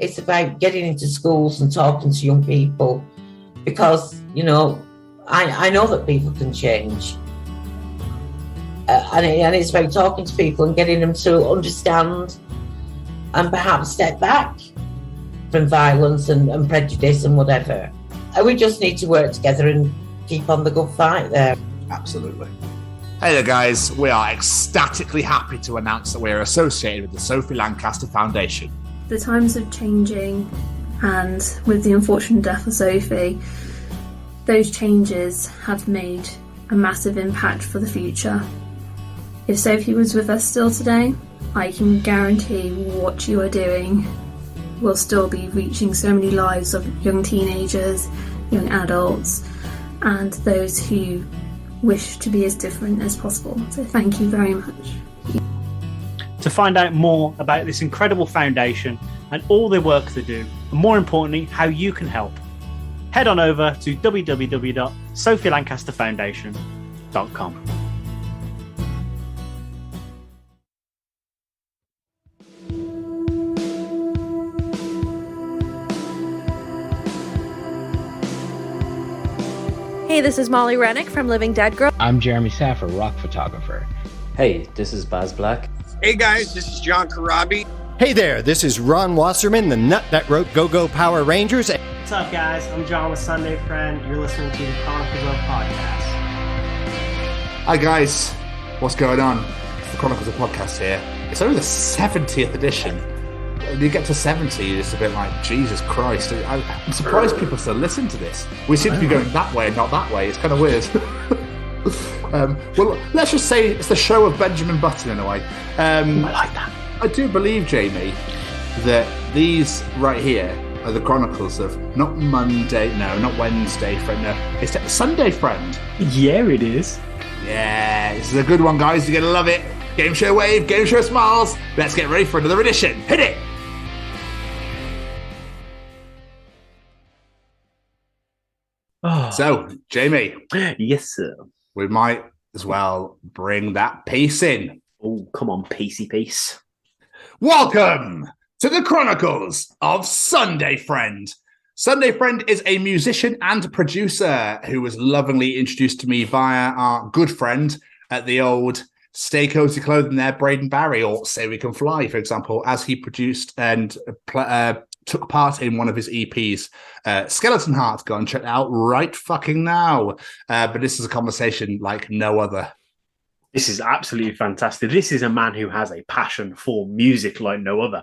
It's about getting into schools and talking to young people because, you know, I know that people can change. And it's about talking to people and getting them to understand and perhaps step back from violence and prejudice and whatever. And we just need to work together and keep on the good fight there. Absolutely. Hey there, guys. We are ecstatically happy to announce that we are associated with the Sophie Lancaster Foundation. The times are changing, and with the unfortunate death of Sophie, those changes have made a massive impact for the future. If Sophie was with us still today, I can guarantee what you are doing will still be reaching so many lives of young teenagers, young adults, and those who wish to be as different as possible. So thank you very much. To find out more about this incredible foundation and all the work they do, and more importantly, how you can help, head on over to www.sophielancasterfoundation.com. Hey, this is Molly Rennick from Living Dead Girl. I'm Jeremy Saffer, rock photographer. Hey, this is Baz Black. Hey guys, this is John Karabi. Hey there, this is Ron Wasserman, the nut that wrote Go-Go Power Rangers. What's up, guys? I'm John with Sunday Friend. You're listening to the Chronicles of Podcast. Hi, guys. What's going on? It's the Chronicles of Podcast here. It's only the 70th edition. When you get to 70, you're just a bit like, Jesus Christ. I'm surprised people still listen to this. We seem to be going that way and not that way. It's kind of weird. Well, let's just say it's the show of Benjamin Button in a way. I like that. I do believe, Jamie, that these right here are the Chronicles of not Monday, no, not Wednesday Friend, no, it's Sunday Friend. Yeah, it is. Yeah, this is a good one, guys. You're going to love it. Game show wave, game show smiles. Let's get ready for another edition. Hit it! Oh. So, Jamie. Yes, sir. We might as well bring that piece in. Oh, come on, piecey piece. Welcome to the Chronicles of Sunday Friend. Sunday Friend is a musician and producer who was lovingly introduced to me via our good friend at the old Stay Cozy Clothing there, Braden Barry, or Say We Can Fly, for example, as he produced and took part in one of his EPs, Skeleton Heart. Go and check it out right fucking now. But this is a conversation like no other. This is absolutely fantastic. This is a man who has a passion for music like no other.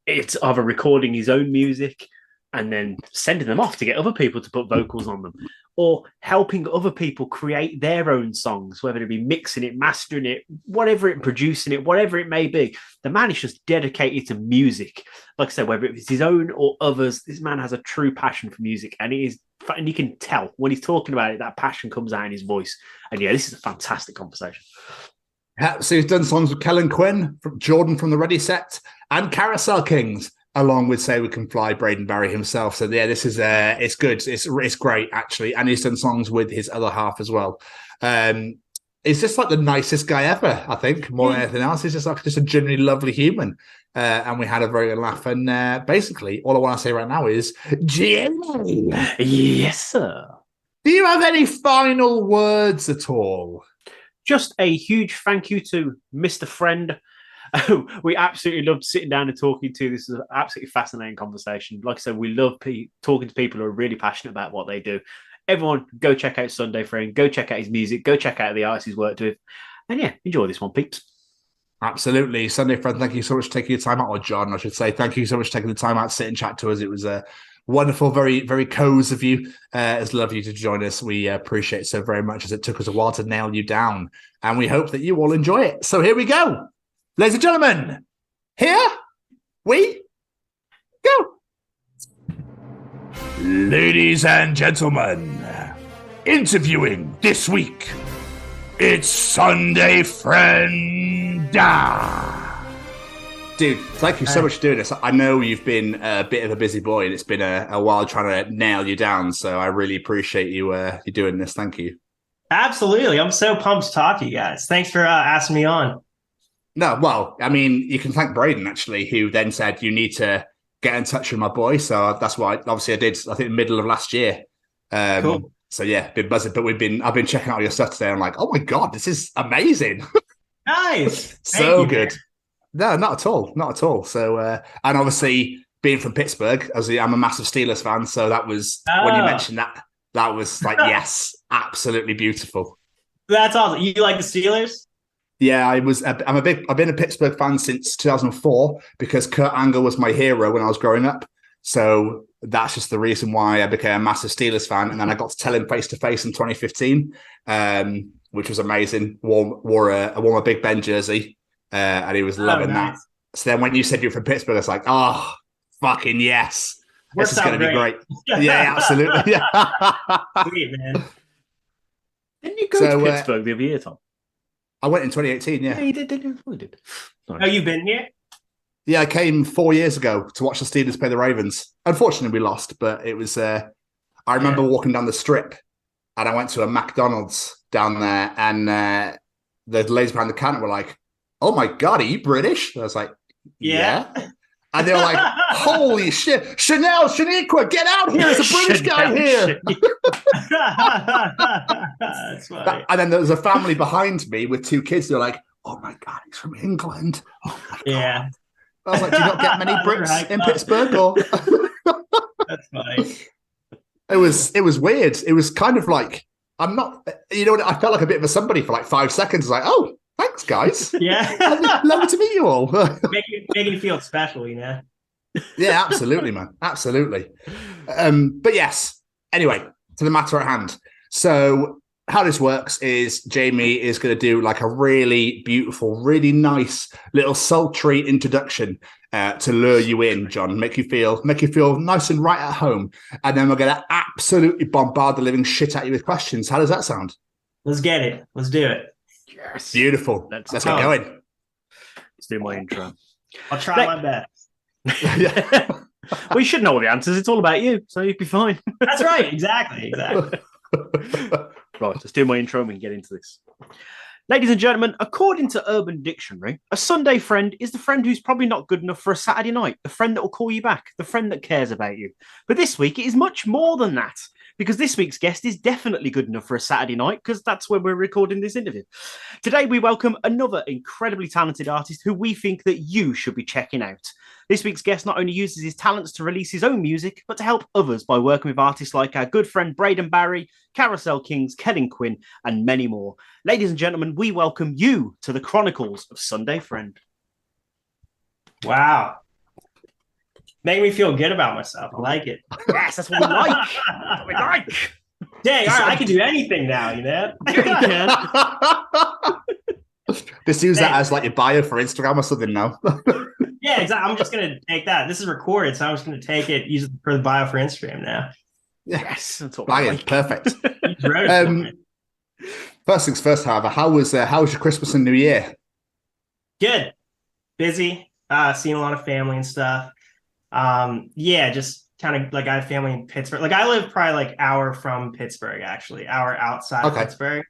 It's either recording his own music and then sending them off to get other people to put vocals on them, or helping other people create their own songs, whether it be mixing it, mastering it, whatever it, producing it, whatever it may be. The man is just dedicated to music. Like I said, whether it's his own or others, this man has a true passion for music, and you can tell when he's talking about it, that passion comes out in his voice. And yeah, this is a fantastic conversation. So he's done songs with Kellin Quinn, Jordan from the Ready Set, and Carousel Kings, along with Say We Can Fly, Braden Barry himself. So yeah, this is it's good. It's great actually, and he's done songs with his other half as well. He's just like the nicest guy ever. I think more than anything else, he's just a genuinely lovely human. And we had a very good laugh. And basically, all I want to say right now is, Jimmy. Yes, sir. Do you have any final words at all? Just a huge thank you to Mr. Friend. We absolutely loved sitting down and talking to you. This is an absolutely fascinating conversation. Like I said, we love talking to people who are really passionate about what they do. Everyone, go check out Sunday Friend. Go check out his music. Go check out the artists he's worked with. And yeah, enjoy this one, peeps. Absolutely. Sunday Friend, thank you so much for taking your time out. Or John, I should say. Thank you so much for taking the time out to sit and chat to us. It was a wonderful, very, very cozy of you. It's lovely to join us. We appreciate it so very much, as it took us a while to nail you down. And we hope that you all enjoy it. So here we go. Ladies and gentlemen, here we go. Ladies and gentlemen, interviewing this week, it's Sunday Friend. Dude, thank you so much for doing this. I know you've been a bit of a busy boy, and it's been a while trying to nail you down, so I really appreciate you doing this. Thank you. Absolutely. I'm so pumped to talk to you guys. Thanks for asking me on. No, well, I mean, you can thank Braden, actually, who then said you need to get in touch with my boy. So that's what I did. I think middle of last year. Cool. So yeah, been buzzing. But I've been checking out your stuff today. I'm like, oh my god, this is amazing. Nice. So good. No, not at all. Not at all. So and obviously being from Pittsburgh, I'm a massive Steelers fan. So that was when you mentioned that was like, yes, absolutely beautiful. That's awesome. You like the Steelers? Yeah, I've been a Pittsburgh fan since 2004 because Kurt Angle was my hero when I was growing up. So that's just the reason why I became a massive Steelers fan. And then I got to tell him face to face in 2015, which was amazing. I wore my Big Ben jersey, and he was loving that. So then when you said you're from Pittsburgh, it's like, oh, fucking yes. This is going to be great. Yeah, absolutely. Yeah. Sweet, man. Didn't you go to Pittsburgh the other year, Tom? I went in 2018, yeah. Yeah, you did, didn't you? Oh, you did. Oh, you've been here? Yeah, I came 4 years ago to watch the Steelers play the Ravens. Unfortunately, we lost, but it was... I remember walking down the strip, and I went to a McDonald's down there, and the ladies behind the counter were like, oh my God, are you British? And I was like, yeah. And they were like, holy shit, Chanel, Shaniqua, get out here. There's a British guy here. That's funny. And then there was a family behind me with two kids. They're like, oh my God, he's from England. Oh my God. Yeah. I was like, do you not get many Brits in Pittsburgh? Or... That's funny. It was weird. It was kind of like, I'm not, I felt like a bit of a somebody for like 5 seconds. Like, oh, thanks, guys. Yeah. Lovely to meet you all. Making you feel special, Yeah, absolutely, man. Absolutely. But yes, anyway, to the matter at hand. So how this works is Jamie is going to do like a really beautiful, really nice little sultry introduction to lure you in, John, make you feel nice and right at home. And then we're going to absolutely bombard the living shit out of you with questions. How does that sound? Let's get it. Let's do it. Yes. Beautiful. Let's get going. Let's do my intro. I'll try my best. Yeah. Well, you should know all the answers. It's all about you, so you'd be fine. That's right. Exactly. Right, let's do my intro and we can get into this. Ladies and gentlemen, according to Urban Dictionary, a Sunday friend is the friend who's probably not good enough for a Saturday night, the friend that will call you back, the friend that cares about you. But this week, it is much more than that, because this week's guest is definitely good enough for a Saturday night, because that's when we're recording this interview. Today, we welcome another incredibly talented artist who we think that you should be checking out. This week's guest not only uses his talents to release his own music, but to help others by working with artists like our good friend Braden Barry, Carousel Kings, Kellin Quinn, and many more. Ladies and gentlemen, we welcome you to the Chronicles of Sunday Friend. Wow. Making me feel good about myself. I like it. Yes, that's what we like. That's what we like. Dang, all right, I can do anything now, You can. Just use that as like your bio for Instagram or something now. Yeah, exactly. I'm just going to take that. This is recorded, so I'm just going to take it, use it for the bio for Instagram now. Yes, that's what I like. Perfect. First things first, however, how was your Christmas and New Year? Good. Busy. Seeing a lot of family and stuff. Just kind of like I have family in Pittsburgh. Like I live probably like hour from Pittsburgh, actually, hour outside of Pittsburgh.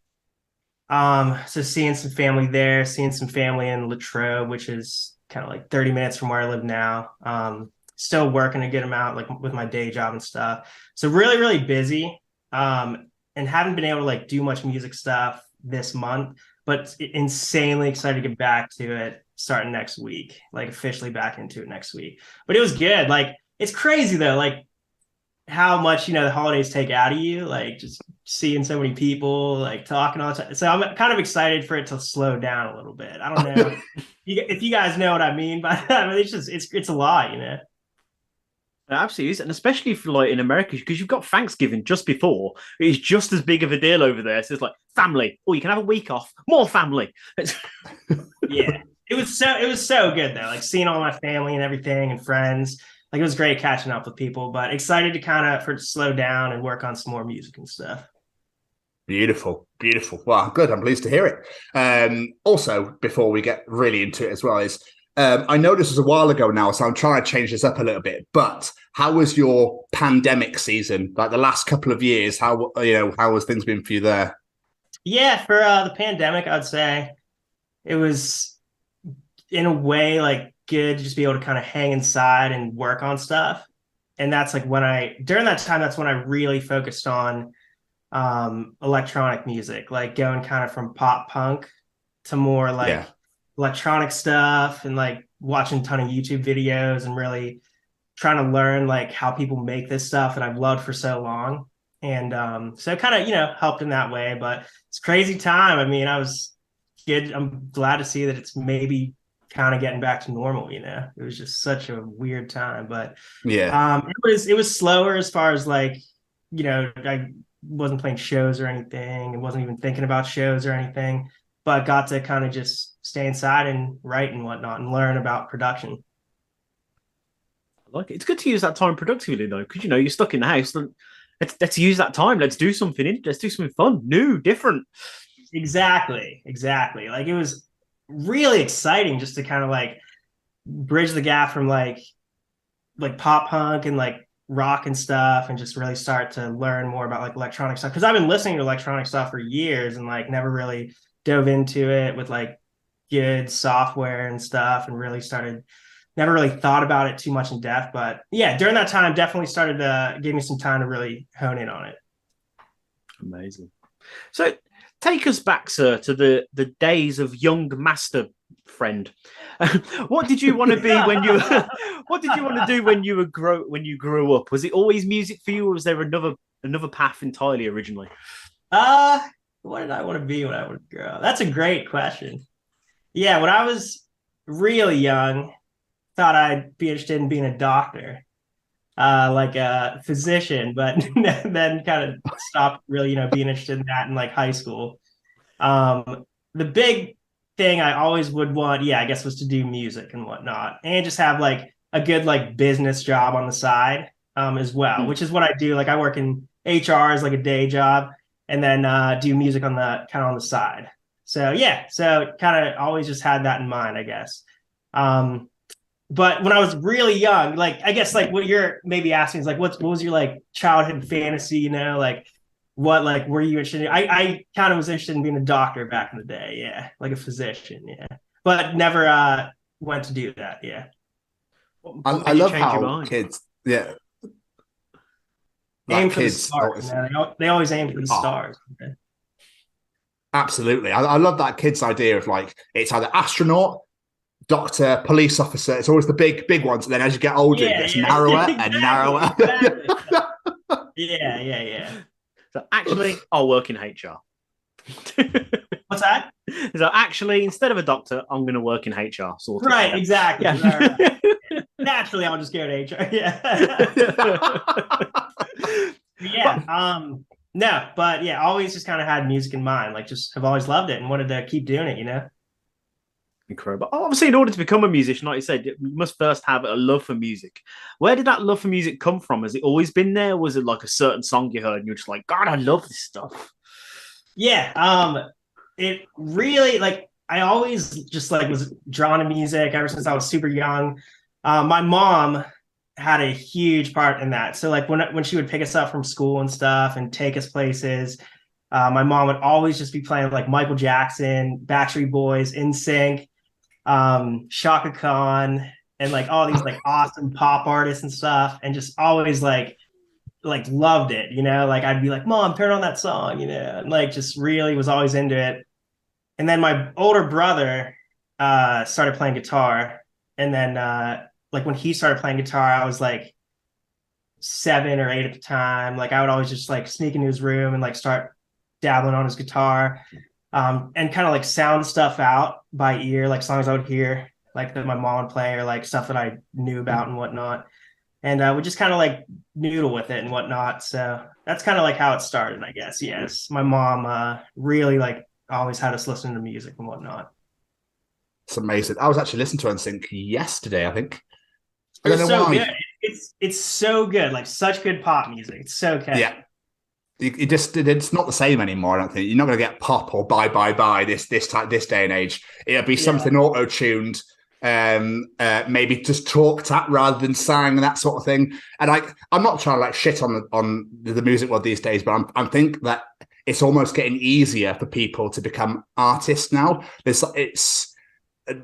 So seeing some family there, seeing some family in Latrobe, which is kind of like 30 minutes from where I live now. Still working a good amount, like with my day job and stuff. So really, really busy. And haven't been able to like do much music stuff this month, but insanely excited to get back to it starting next week, like officially back into it next week. But it was good. Like, it's crazy though, like how much, the holidays take out of you, like just seeing so many people, like talking all the time. So I'm kind of excited for it to slow down a little bit. I don't know if you guys know what I mean by that. I mean, it's a lot, Absolutely, and especially for like in America, because you've got Thanksgiving just before. It's just as big of a deal over there. So it's like family. Oh, you can have a week off. More family. Yeah, it was so good though. Like seeing all my family and everything and friends. Like it was great catching up with people. But excited to for it to slow down and work on some more music and stuff. Beautiful, beautiful. Well, good. I'm pleased to hear it. Also, before we get really into it as well, is I know this was a while ago now, so I'm trying to change this up a little bit. But how was your pandemic season? Like the last couple of years, how has things been for you there? Yeah, for the pandemic, I'd say it was in a way like good to just be able to kind of hang inside and work on stuff. And that's like during that time, that's when I really focused on electronic music, like going kind of from pop punk to more like electronic stuff, and like watching a ton of YouTube videos and really trying to learn like how people make this stuff that I've loved for so long. And so it kind of, helped in that way. But it's a crazy time. I mean, I'm glad to see that it's maybe kind of getting back to normal. It was just such a weird time. But it was slower as far as like, I wasn't playing shows or anything, and wasn't even thinking about shows or anything, but got to kind of just stay inside and write and whatnot and learn about production. Like, it's good to use that time productively though, because you're stuck in the house. Let's use that time. Let's do something. Let's do something fun, new, different. Exactly. Like, it was really exciting just to kind of like bridge the gap from like pop punk and like rock and stuff, and just really start to learn more about like electronic stuff, because I've been listening to electronic stuff for years and like never really dove into it with like good software and stuff, and never really thought about it too much in depth. But yeah, during that time, definitely started to give me some time to really hone in on it. Amazing. So take us back, sir, to the days of young master friend. What did you want to be when you? What did you want to do when you grew up? Was it always music for you, or was there another path entirely originally? What did I want to be when I would grow up? That's a great question. Yeah, when I was really young, thought I'd be interested in being a doctor, like a physician, but then kind of stopped really, being interested in that in like high school. The big thing I always would want, I guess, was to do music and whatnot, and just have like a good like business job on the side as well, which is what I do. Like, I work in HR as like a day job, and then do music on the side. So kind of always just had that in mind, I guess. But when I was really young, like, I guess like what you're maybe asking is like, what was your like childhood fantasy, like what like were you interested in? I kind of was interested in being a doctor back in the day, like a physician, but never went to do that. I love how kids, aim for the stars. They always aim for the stars. Okay. Absolutely. I love that kid's idea of like, it's either astronaut, doctor, police officer. It's always the big ones. And then as you get older, it gets narrower and narrower. Yeah. So actually, I'll work in HR. What's that? So actually, instead of a doctor, I'm going to work in HR. Sort of. Right, exactly. Yeah. Right. Naturally, I'll just go to HR. No, but always just kind of had music in mind. Like, just have always loved it and wanted to keep doing it, Incredible. Obviously, in order to become a musician, like you said, you must first have a love for music. Where did that love for music come from? Has it always been there? Was it like a certain song you heard and you're just like, God, I love this stuff? Yeah. It really, like, I always just like was drawn to music ever since I was super young. My mom had a huge part in that. So like when she would pick us up from school and stuff and take us places, my mom would always just be playing like Michael Jackson, Backstreet Boys, NSYNC, Shaka Khan, and like all these like awesome pop artists and stuff, and just always like loved it, like I'd be like, Mom, turn on that song, and like just really was always into it. And then my older brother started playing guitar, and then like when he started playing guitar, I was like 7 or 8 at the time. Like I would always just like sneak into his room and like start dabbling on his guitar, and kind of like sound stuff out by ear, like songs I would hear like that my mom would play, or like stuff that I knew about and whatnot. And we just kind of like noodle with it and whatnot. So that's kind of like how it started, I guess. Yes, my mom really like always had us listening to music and whatnot. It's amazing. I was actually listening to NSYNC yesterday, I think. It's so good. It's so good. Like such good pop music. It's so catchy. Yeah. It's not the same anymore. I don't think you're not going to get pop or bye this day and age. It'll be something auto-tuned, maybe just talked at rather than sang, and that sort of thing. And I'm not trying to like shit on the music world these days, but I think that it's almost getting easier for people to become artists now.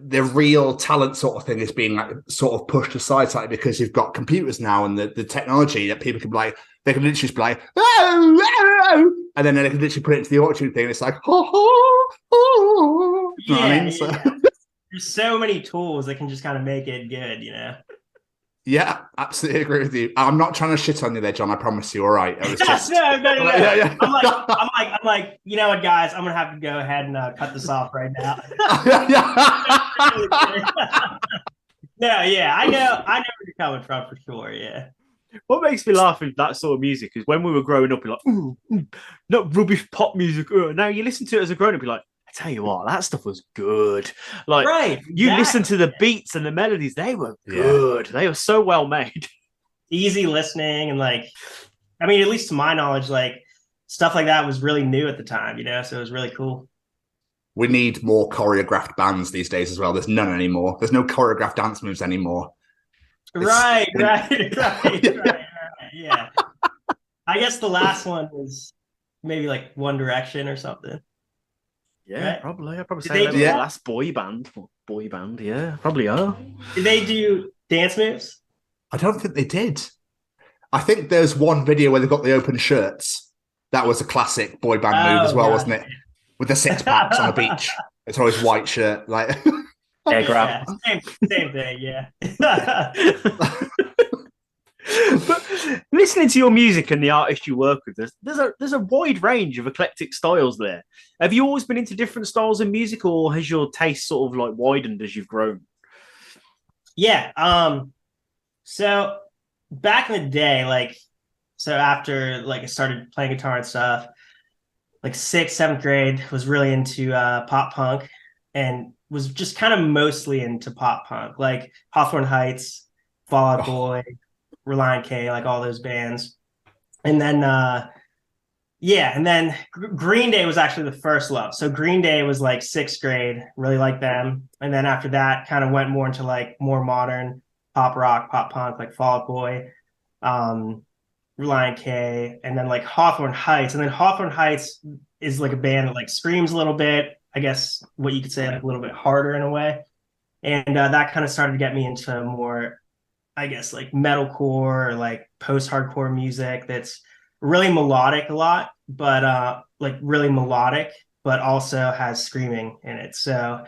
the real talent sort of thing is being like sort of pushed aside slightly because you've got computers now and the technology that people can be like, they can literally just be like, oh, oh, and then they can literally put it into the auto-tune thing and it's like, oh, oh, oh. You know what I mean? So... There's so many tools that can just kind of make it good, you know? Yeah, absolutely agree with you. I'm not trying to shit on you there, John. I promise you. All right. It was just... no. Yeah. I'm like, you know what, guys? I'm gonna have to go ahead and cut this off right now. No, yeah, I know where you're coming from for sure. Yeah. What makes me laugh with that sort of music is when we were growing up, you're like, ooh, not rubbish pop music. Now you listen to it as a grown up, you're like, I tell you what, that stuff was good. Like, right, you listen to the beats and the melodies, they were good. They were so well made. Easy listening. And like, I mean, at least to my knowledge, like stuff like that was really new at the time, you know? So it was really cool. We need more choreographed bands these days as well. There's none anymore. There's no choreographed dance moves anymore. Right. Yeah. I guess the last one was maybe like One Direction or something. Yeah, right? Probably. I'd probably say that was the last boy band. Yeah, probably are. Did they do dance moves? I don't think they did. I think there's one video where they've got the open shirts. That was a classic boy band move as well, wasn't it? With the six packs on the beach. It's always white shirt, like air grab. Yeah, same thing, yeah. But listening to your music and the artists you work with, there's a wide range of eclectic styles there. Have you always been into different styles of music, or has your taste sort of like widened as you've grown? Yeah. So back in the day, after I started playing guitar and stuff, like 6th, 7th grade, was really into pop punk and was just kind of mostly into pop punk, like Hawthorne Heights, Fall Out Boy, Reliant K, like all those bands. And then Green Day was actually the first love. So Green Day was like 6th grade, really liked them. And then after that kind of went more into like more modern pop rock, pop punk, like Fall Out Boy, Reliant K, and then like Hawthorne Heights. And then Hawthorne Heights is like a band that like screams a little bit, I guess what you could say, like a little bit harder in a way. And that kind of started to get me into more, I guess, like metalcore or like post-hardcore music that's really melodic a lot, but like really melodic, but also has screaming in it. So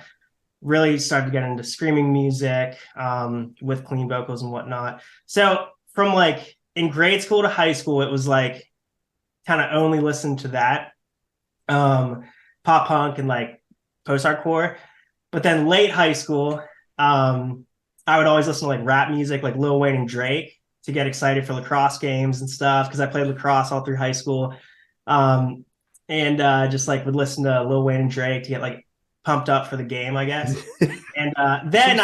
really started to get into screaming music with clean vocals and whatnot. So from like in grade school to high school, it was like kind of only listen to that pop punk and like post-hardcore. But then late high school, I would always listen to like rap music, like Lil Wayne and Drake, to get excited for lacrosse games and stuff, because I played lacrosse all through high school. And just like would listen to Lil Wayne and Drake to get like pumped up for the game, I guess. And then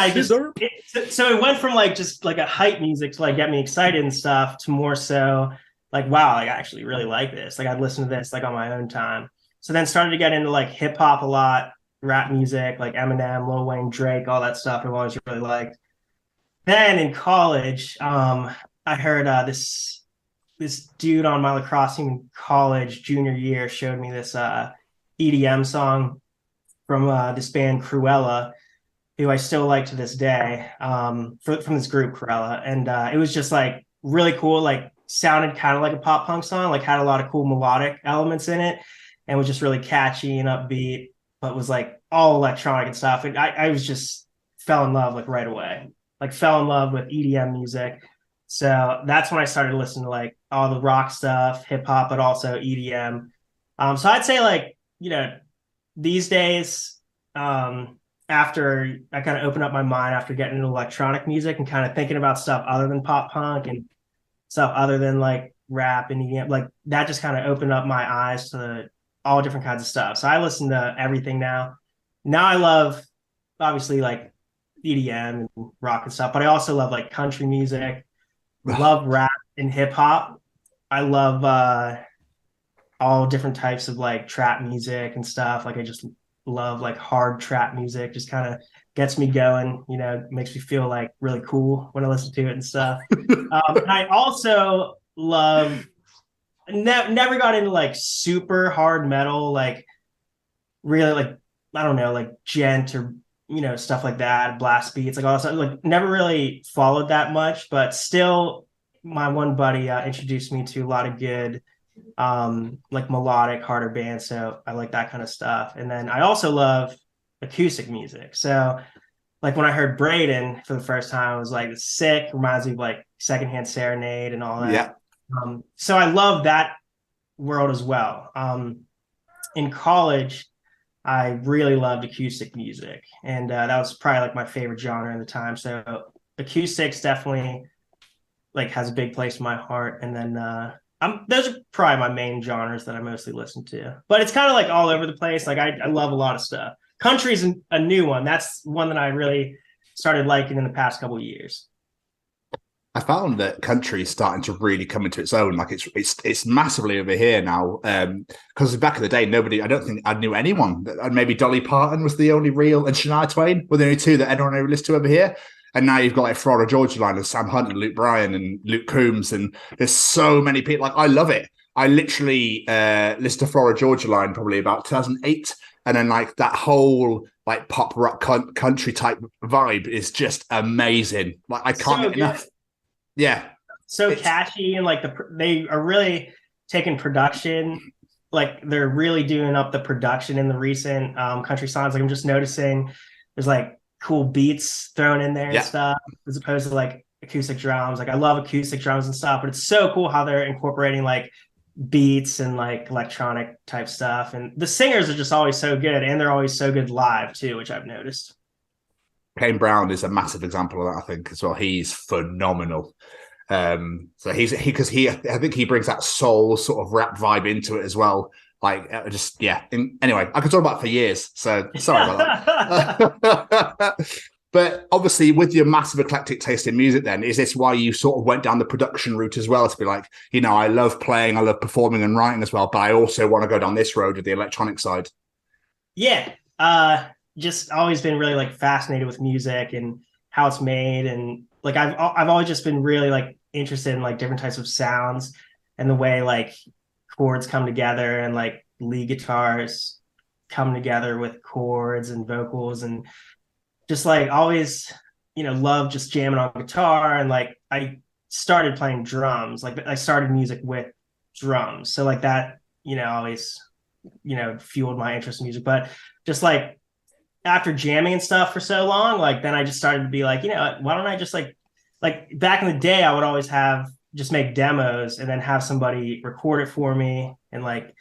so it went from like just like a hype music to like get me excited and stuff to more so like, wow, like I actually really like this. Like I'd listen to this like on my own time. So then started to get into like hip hop a lot, rap music, like Eminem, Lil Wayne, Drake, all that stuff I've always really liked. Then in college, I heard this dude on my lacrosse team in college junior year showed me this EDM song from this band Cruella, who I still like to this day, from this group Cruella. And it was just like really cool, like sounded kind of like a pop punk song, like had a lot of cool melodic elements in it and was just really catchy and upbeat, but was like all electronic and stuff. And I was just fell in love like right away. Like fell in love with EDM music. So that's when I started listening to like all the rock stuff, hip hop, but also EDM. So I'd say like, you know, these days, after I kind of opened up my mind after getting into electronic music and kind of thinking about stuff other than pop punk and stuff other than like rap and EDM, like that just kind of opened up my eyes to all different kinds of stuff. So I listen to everything now. Now I love obviously like EDM and rock and stuff, but I also love like country music, love rap and hip hop. I love all different types of like trap music and stuff. Like I just love like hard trap music, just kind of gets me going, you know, makes me feel like really cool when I listen to it and stuff. And I also love, never got into like super hard metal, like really like, I don't know, like Gent or stuff like that, blast beats, like all that stuff. Like never really followed that much, but still my one buddy introduced me to a lot of good like melodic, harder bands. So I like that kind of stuff. And then I also love acoustic music. So like when I heard Braden for the first time, I was like, it's sick, reminds me of like Secondhand Serenade and all that. Yeah. So I love that world as well. In college, I really loved acoustic music, and that was probably like my favorite genre at the time. So acoustics definitely like has a big place in my heart. And then those are probably my main genres that I mostly listen to. But it's kind of like all over the place. Like I love a lot of stuff. Country's a new one. That's one that I really started liking in the past couple of years. I found that country is starting to really come into its own. Like it's massively over here now. Because back in the day, I don't think I knew anyone. Maybe Dolly Parton was the only real, and Shania Twain were the only two that anyone ever listened to over here. And now you've got like Florida Georgia Line and Sam Hunt and Luke Bryan and Luke Combs, and there's so many people. Like I love it. I literally listened to Florida Georgia Line probably about 2008, and then like that whole like pop rock country type vibe is just amazing. Like I can't get enough. Yeah, so catchy, and like they are really taking production. Like they're really doing up the production in the recent country songs. Like I'm just noticing there's like cool beats thrown in there and stuff, as opposed to like acoustic drums. Like I love acoustic drums and stuff, but it's so cool how they're incorporating like beats and like electronic type stuff. And the singers are just always so good, and they're always so good live too, which I've noticed. Kane Brown is a massive example of that, I think, as well. He's phenomenal. So I think he brings that soul sort of rap vibe into it as well. Like anyway, I could talk about it for years. So sorry about that. But obviously, with your massive eclectic taste in music, then is this why you sort of went down the production route as well? To be like, I love playing, I love performing and writing as well, but I also want to go down this road with the electronic side. Yeah. Just always been really like fascinated with music and how it's made, and like I've always just been really like interested in like different types of sounds and the way like chords come together, and like lead guitars come together with chords and vocals, and just like always love just jamming on guitar. And like I started playing drums, like I started music with drums, so like that always fueled my interest in music. But just like after jamming and stuff for so long, like then I just started to be like, why don't I just like back in the day, I would always just make demos and then have somebody record it for me and like,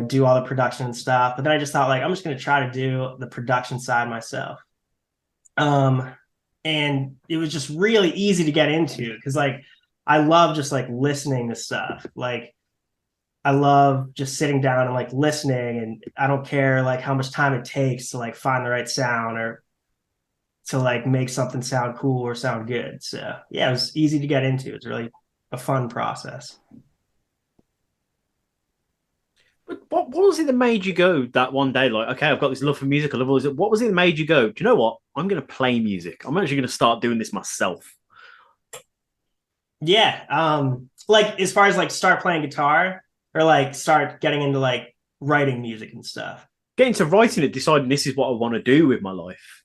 do all the production and stuff. But then I just thought like, I'm just going to try to do the production side myself. And it was just really easy to get into, because like, I love just like listening to stuff. Like I love just sitting down and like listening, and I don't care like how much time it takes to like find the right sound or to like make something sound cool or sound good. So yeah, it was easy to get into. It's really a fun process. But what was it that made you go that one day? Like, okay, I've got this love for music. I love all this. What was it that made you go, do you know what? I'm going to play music. I'm actually going to start doing this myself. Yeah. Like as far as like start playing guitar, or like start getting into like writing music and stuff. Getting to writing it, deciding this is what I want to do with my life.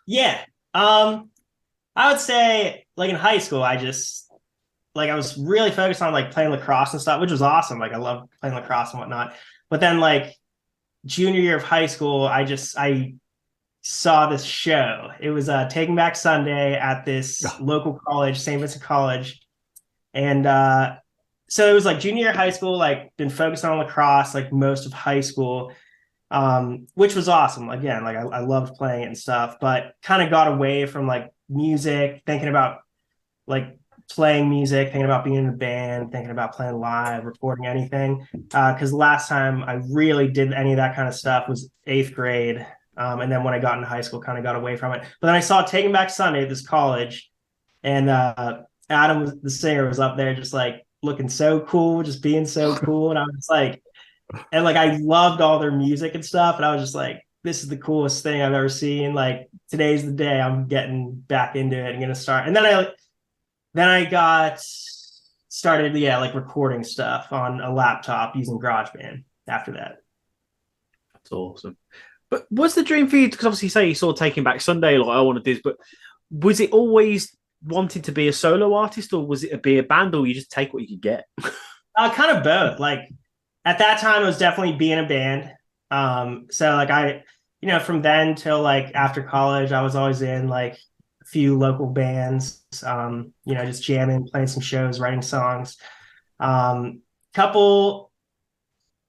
Yeah. I would say like in high school, I was really focused on like playing lacrosse and stuff, which was awesome. Like I love playing lacrosse and whatnot. But then like junior year of high school, I saw this show. It was Taking Back Sunday at this local college, St. Vincent College. And so it was like junior year of high school, like been focused on lacrosse like most of high school, which was awesome. Again, like I loved playing it and stuff, but kind of got away from like music, thinking about like playing music, thinking about being in a band, thinking about playing live, recording anything. Because the last time I really did any of that kind of stuff was 8th grade. And then when I got into high school, kind of got away from it. But then I saw Taking Back Sunday at this college, and Adam, the singer, was up there just like looking so cool, just being so cool. And I was like, and like I loved all their music and stuff. And I was just like, this is the coolest thing I've ever seen. Like today's the day I'm getting back into it and gonna start. And then I got started, like recording stuff on a laptop using GarageBand after that. That's awesome. But was the dream for you, because obviously you say you saw Taking Back Sunday, like I want to do this, but was it always wanting to be a solo artist, or was it to be a band, or you just take what you could get? Kind of both. Like at that time, it was definitely being a band. So like from then till like after college, I was always in like a few local bands, just jamming, playing some shows, writing songs. Couple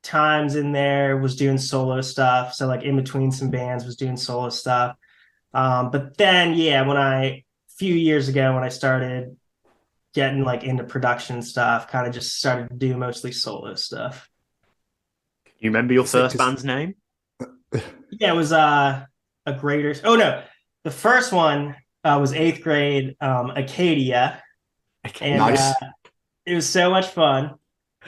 times in there was doing solo stuff. So like in between some bands was doing solo stuff. But then, a few years ago when I started getting like into production stuff, kind of just started to do mostly solo stuff. You remember your first band's name? Yeah, it was a greater. Oh no, the first one was 8th grade, Acadia. Okay, and nice. It was so much fun.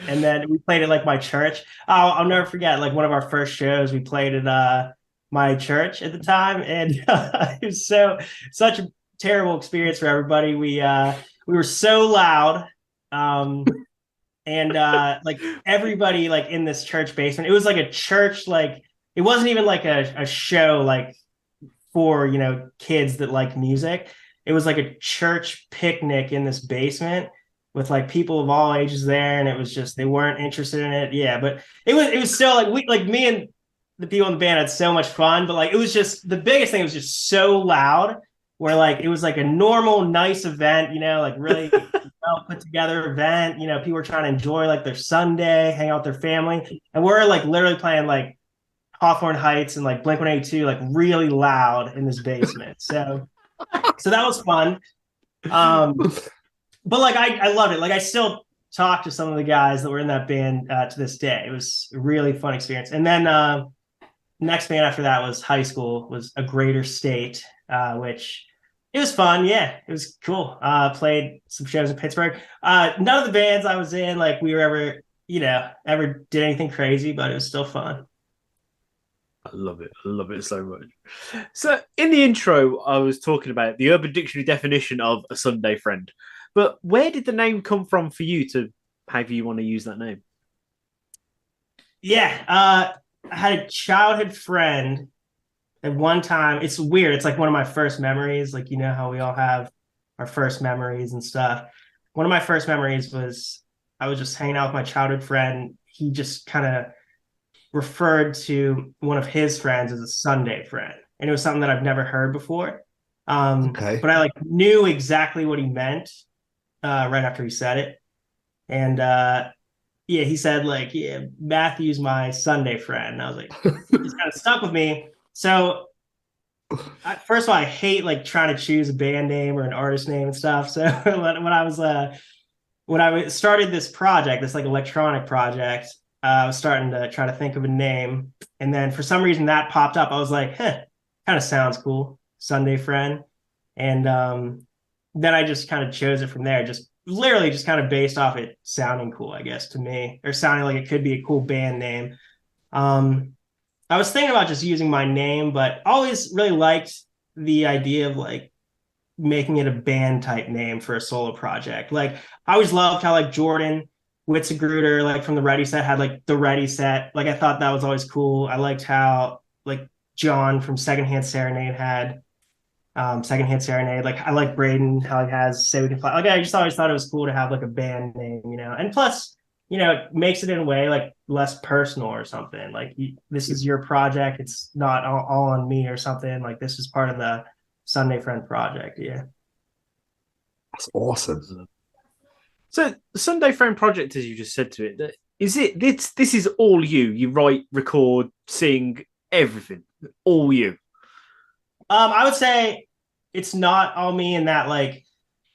And then we played at like my church. I'll never forget. Like one of our first shows, we played at my church at the time, and it was such a terrible experience for everybody. We were so loud, and like everybody like in this church basement. It was like a church, like it wasn't even like a show like for kids that like music. It was like a church picnic in this basement with like people of all ages there, and it was just they weren't interested in it. Yeah, but it was still like me and the people in the band had so much fun, but like it was just the biggest thing was just so loud where like it was like a normal nice event, like really well put together event. People were trying to enjoy like their Sunday, hang out with their family, and we're like literally playing like Hawthorne Heights and like Blink-182 like really loud in this basement. So that was fun. But like I loved it. Like I still talk to some of the guys that were in that band to this day. It was a really fun experience. And then next band after that was high school, was A Greater State, which it was fun. Yeah, it was cool. Played some shows in Pittsburgh. None of the bands I was in, like we were ever did anything crazy, but it was still fun. I love it. I love it so much. So in the intro, I was talking about the Urban Dictionary definition of a Sunday friend. But where did the name come from for you to however you want to use that name? Yeah, I had a childhood friend at one time. It's weird. It's like one of my first memories. Like, how we all have our first memories and stuff. One of my first memories was I was just hanging out with my childhood friend. He just kind of referred to one of his friends as a Sunday friend. And it was something that I've never heard before. Okay. But I like knew exactly what he meant right after he said it. And he said like, yeah, Matthew's my Sunday friend. And I was like, it's kind of stuck with me. So first of all, I hate like trying to choose a band name or an artist name and stuff. So when I started this project, this like electronic project, I was starting to try to think of a name. And then for some reason that popped up. I was like, kind of sounds cool. Sunday friend. And then I just kind of chose it from there. Just literally just kind of based off it sounding cool, I guess, to me, or sounding like it could be a cool band name. I was thinking about just using my name, but always really liked the idea of like making it a band type name for a solo project. Like I always loved how like Jordan Witzigreuter, like from the Ready Set, had like the Ready Set. Like I thought that was always cool. I liked how like John from Secondhand Serenade had Secondhand Serenade. Like I like Braden, how he has SayWeCanFly. Like I just always thought it was cool to have like a band name, and plus, it makes it in a way like less personal or something. Like this is your project. It's not all on me or something. Like this is part of the Sunday Friend project. Yeah. That's awesome. So the Sunday Friend project, as you just said to it, this is all you. You write, record, sing, everything. All you. I would say it's not all me in that like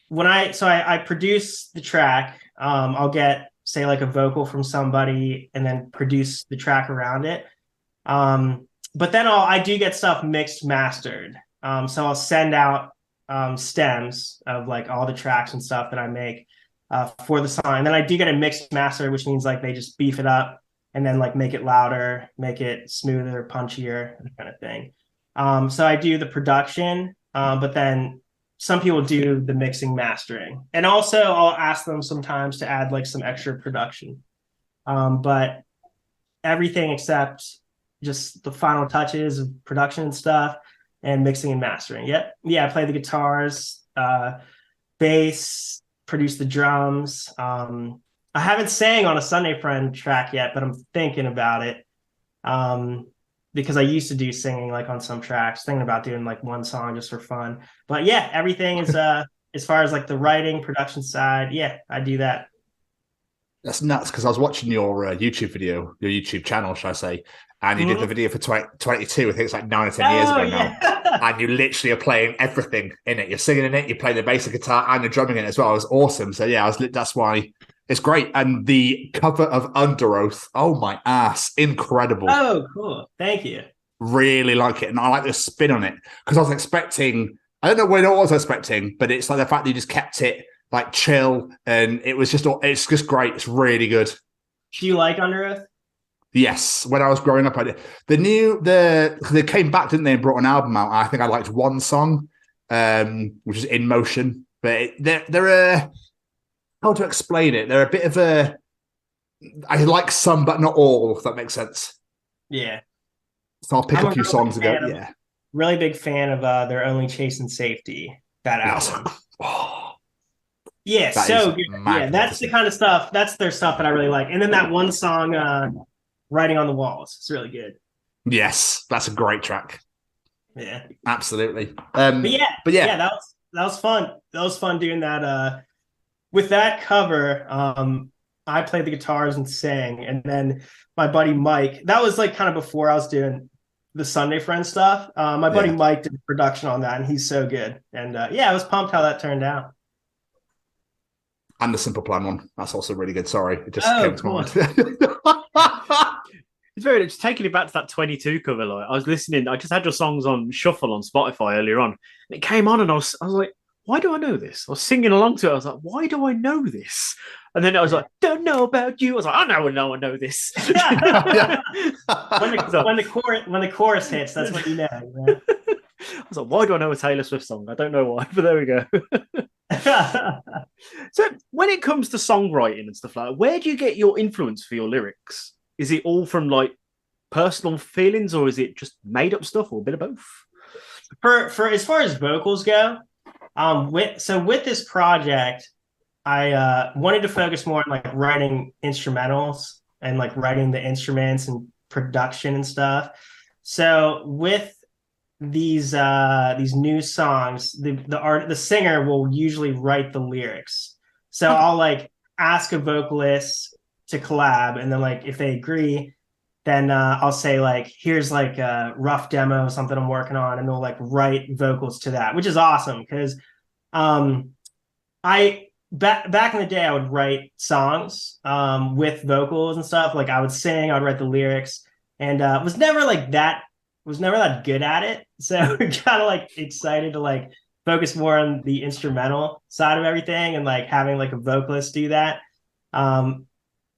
when I produce the track, I'll get say like a vocal from somebody and then produce the track around it. But then I do get stuff mixed, mastered. So I'll send out stems of like all the tracks and stuff that I make for the song. And then I do get a mixed master, which means like they just beef it up and then like make it louder, make it smoother, punchier, that kind of thing. So I do the production, but then some people do the mixing, mastering. And also I'll ask them sometimes to add like some extra production. But everything except just the final touches of production and stuff, and mixing and mastering. Yep. Yeah, I play the guitars, bass, produce the drums. I haven't sang on a Sunday Friend track yet, but I'm thinking about it. Because I used to do singing like on some tracks, thinking about doing like one song just for fun. But yeah, everything is as far as like the writing, production side, yeah, I do that. That's nuts, because I was watching your YouTube video, your YouTube channel, should I say, and you did the video for 22, I think it's like 9 or 10 years ago now. And you literally are playing everything in it. You're singing in it, you play the bass guitar and the drumming in it as well. It was awesome. So yeah, that's why it's great. And the cover of Under Oath, oh my ass, incredible. Oh, cool. Thank you. Really like it. And I like the spin on it, because I was expecting, I don't know what I was expecting, but it's like the fact that you just kept it like chill, and it's just great. It's really good. Do you like Under Oath? Yes, when I was growing up, I did. They came back, didn't they, and brought an album out. I think I liked one song, which is In Motion. But they're how to explain it? They're a bit of a. I like some, but not all. If that makes sense. Yeah. So I'll pick a few songs ago. Yeah. Really big fan of They're Only Chasing Safety. That album. Yeah, so good. Yeah, that's the kind of stuff. That's their stuff that I really like. And then that one song, Writing on the Walls, it's really good. Yes, that's a great track. Yeah, absolutely. But yeah, that was fun. That was fun doing that. With that cover, I played the guitars and sang, and then my buddy Mike. That was like kind of before I was doing the Sunday Friend stuff. My buddy Mike did the production on that, and he's so good. And I was pumped how that turned out. And the Simple Plan one. That's also really good. Sorry. It just came to mind. It's very just taking it back to that 22 cover. Like I was listening, I just had your songs on shuffle on Spotify earlier on. And it came on and I was like, why do I know this? I was singing along to it. I was like, why do I know this? And then I was like, don't know about you. I was like, I know this. when the chorus hits, that's what you know. Right? I was like, why do I know a Taylor Swift song? I don't know why, but there we go. So when it comes to songwriting and stuff like that, where do you get your influence for your lyrics? Is it all from like personal feelings, or is it just made up stuff, or a bit of both? For as far as vocals go, with this project, I wanted to focus more on like writing instrumentals and like writing the instruments and production and stuff. So with these new songs, the singer will usually write the lyrics. So I'll like ask a vocalist to collab, and then like if they agree, then I'll say like, here's like a rough demo, something I'm working on, and they'll like write vocals to that, which is awesome because I back in the day I would write songs with vocals and stuff. Like I would sing, I would write the lyrics, and was never that good at it. So kind of like excited to like focus more on the instrumental side of everything and like having like a vocalist do that.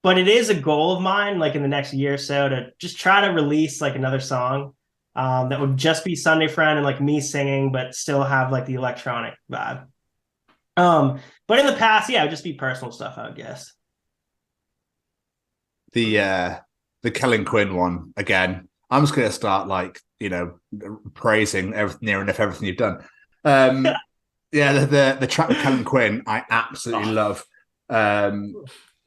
But it is a goal of mine, like in the next year or so, to just try to release like another song that would just be Sunday Friend and like me singing, but still have like the electronic vibe. But in the past, it would just be personal stuff, I would guess. The Kellin Quinn one, again, I'm just going to start like, praising near enough everything you've done. The track with Kellin Quinn, I absolutely love. And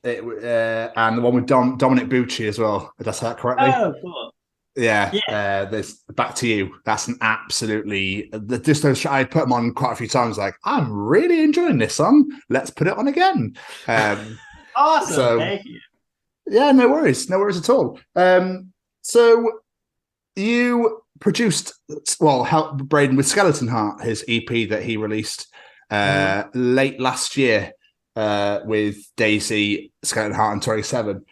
the one with Dominic Bucci as well. Did I say that correctly? Oh, cool. Yeah. This Back to You. That's an absolutely just those. I put them on quite a few times. Like, I'm really enjoying this song. Let's put it on again. Awesome. So, thank you. Yeah, no worries at all. So you produced, helped Braden with Skeleton Heart, his EP that he released late last year. With Daisy, Skeleton Heart, and 27.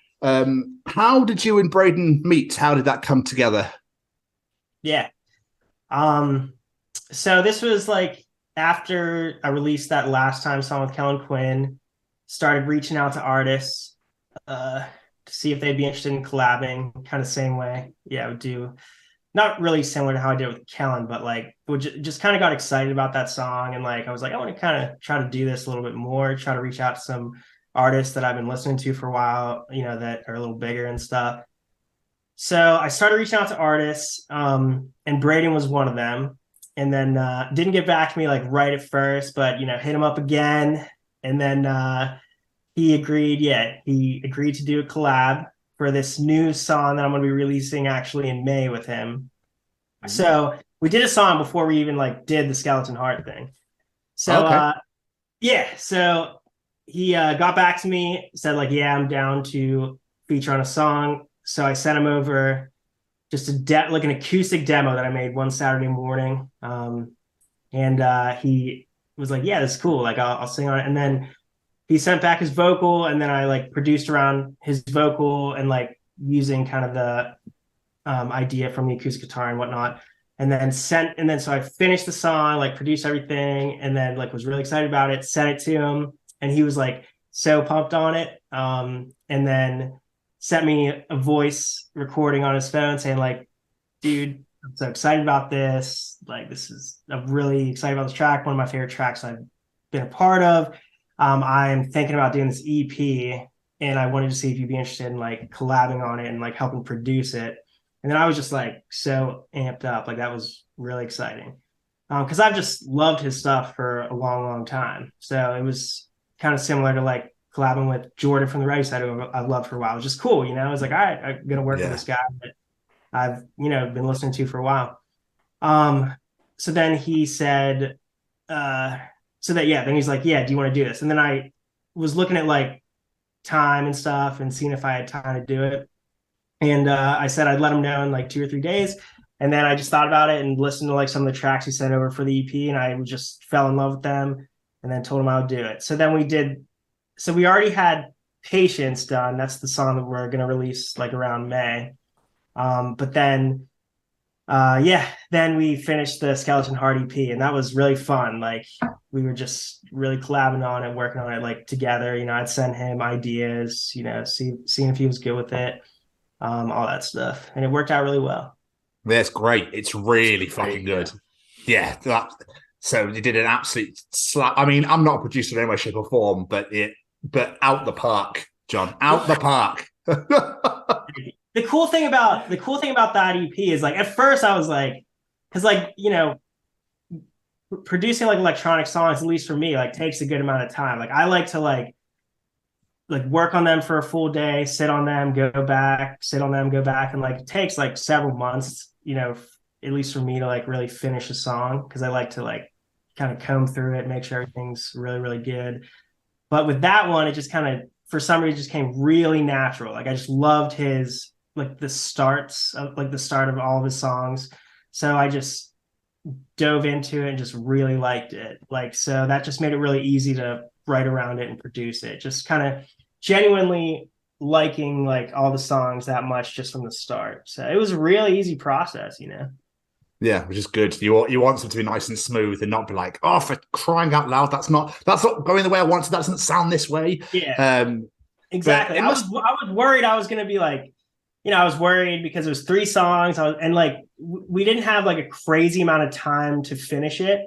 How did you and Braden meet? How did that come together? Yeah. So this was like after I released that last time song with Kellin Quinn, started reaching out to artists to see if they'd be interested in collabing, kind of same way. Yeah, I would do. Not really similar to how I did with Kellin, but like just kind of got excited about that song. And like, I was like, I want to kind of try to do this a little bit more, try to reach out to some artists that I've been listening to for a while, that are a little bigger and stuff. So I started reaching out to artists, and Braden was one of them. And then didn't get back to me like right at first, but hit him up again. And then he agreed. Yeah, he agreed to do a collab for this new song that I'm going to be releasing actually in May with him. Mm-hmm. So we did a song before we even like did the Skeleton Heart thing. So so he got back to me, said like, yeah, I'm down to feature on a song. So I sent him over just an acoustic demo that I made one Saturday morning. And he was like, yeah, that's cool. Like I'll sing on it. And then he sent back his vocal, and then I like produced around his vocal and like using kind of the idea from the acoustic guitar and whatnot. And then so I finished the song, like produced everything, and then like was really excited about it, sent it to him, and he was like so pumped on it. And then sent me a voice recording on his phone saying like, dude, I'm so excited about this. Like, I'm really excited about this track. One of my favorite tracks I've been a part of. I'm thinking about doing this EP, and I wanted to see if you'd be interested in like collabing on it and like helping produce it. And then I was just like so amped up. Like that was really exciting. Because I've just loved his stuff for a long, long time. So it was kind of similar to like collabing with Jordan from the Radio Side, who I've loved for a while. It was just cool, I was like, all right, I'm gonna work with this guy that I've been listening to for a while. So then he said, then he's like, yeah, do you want to do this? And then I was looking at like time and stuff and seeing if I had time to do it. And I said I'd let him know in like 2 or 3 days. And then I just thought about it and listened to like some of the tracks he sent over for the EP, and I just fell in love with them, and then told him I would do it. So then we already had Patience done. That's the song that we're going to release like around May. But then we finished the Skeleton Heart EP, and that was really fun. Like we were just really collabing on it, working on it like together. I'd send him ideas, seeing if he was good with it, all that stuff. And it worked out really well. That's great. It's really fucking good. Yeah. So you did an absolute slap. I mean, I'm not a producer in any way, shape, or form, but out the park, John. Out the park. The cool thing about that EP is like at first I was like, because like producing like electronic songs, at least for me, like takes a good amount of time. Like I like to like work on them for a full day, sit on them, go back, sit on them, go back, and like it takes like several months, at least for me to like really finish a song, because I like to like kind of comb through it, make sure everything's really, really good. But with that one, it just kind of for some reason just came really natural. Like I just loved his like the start of all of his songs. So I just dove into it and just really liked it. Like, so that just made it really easy to write around it and produce it. Just kind of genuinely liking like all the songs that much just from the start. So it was a really easy process, Yeah, which is good. You want them to be nice and smooth and not be like, oh, for crying out loud, that's not going the way I want to. That doesn't sound this way. Yeah, exactly. I was worried I was going to be like, I was worried because it was 3 songs, and like we didn't have like a crazy amount of time to finish it.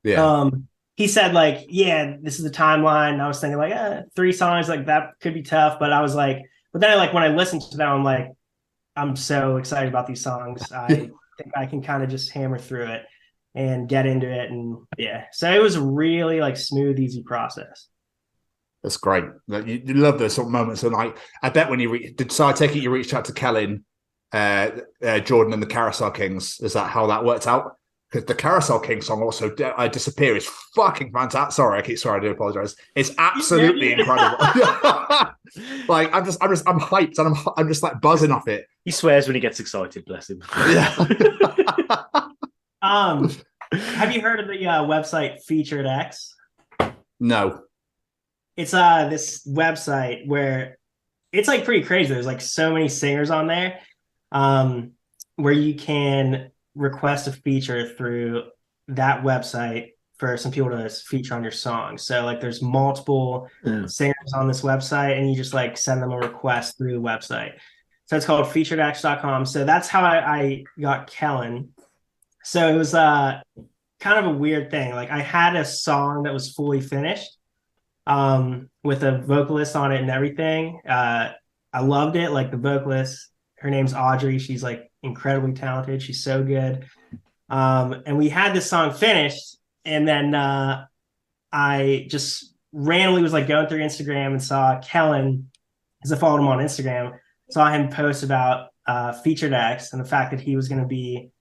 Yeah. He said like, yeah, this is the timeline. And I was thinking like, 3 songs, like that could be tough. But I was like, but then when I listened to them, I'm like, I'm so excited about these songs. I think I can kind of just hammer through it and get into it. And yeah, so it was a really like smooth, easy process. That's great. You love those sort of moments. And I bet when you so I take it you reached out to Kellin, Jordan and the Carousel Kings. Is that how that worked out? Because the Carousel Kings song also Disappear is fucking fantastic. Sorry, I do apologize. It's absolutely incredible. Like I'm hyped and I'm just like buzzing off it. He swears when he gets excited, bless him. Yeah. Have you heard of the website Featured X? No. It's this website where it's like pretty crazy. There's like so many singers on there, where you can request a feature through that website for some people to feature on your song. So like there's multiple singers on this website, and you just like send them a request through the website. So it's called featuredx.com. So that's how I got Kellin. So it was kind of a weird thing. Like I had a song that was fully finished, with a vocalist on it and everything. I loved it. Like the vocalist Her name's Audrey. She's like incredibly talented. She's so good. And we had this song finished, and then I just randomly was like going through Instagram and saw Kellin, because I followed him on Instagram, saw him post about Featured X and the fact that he was going to be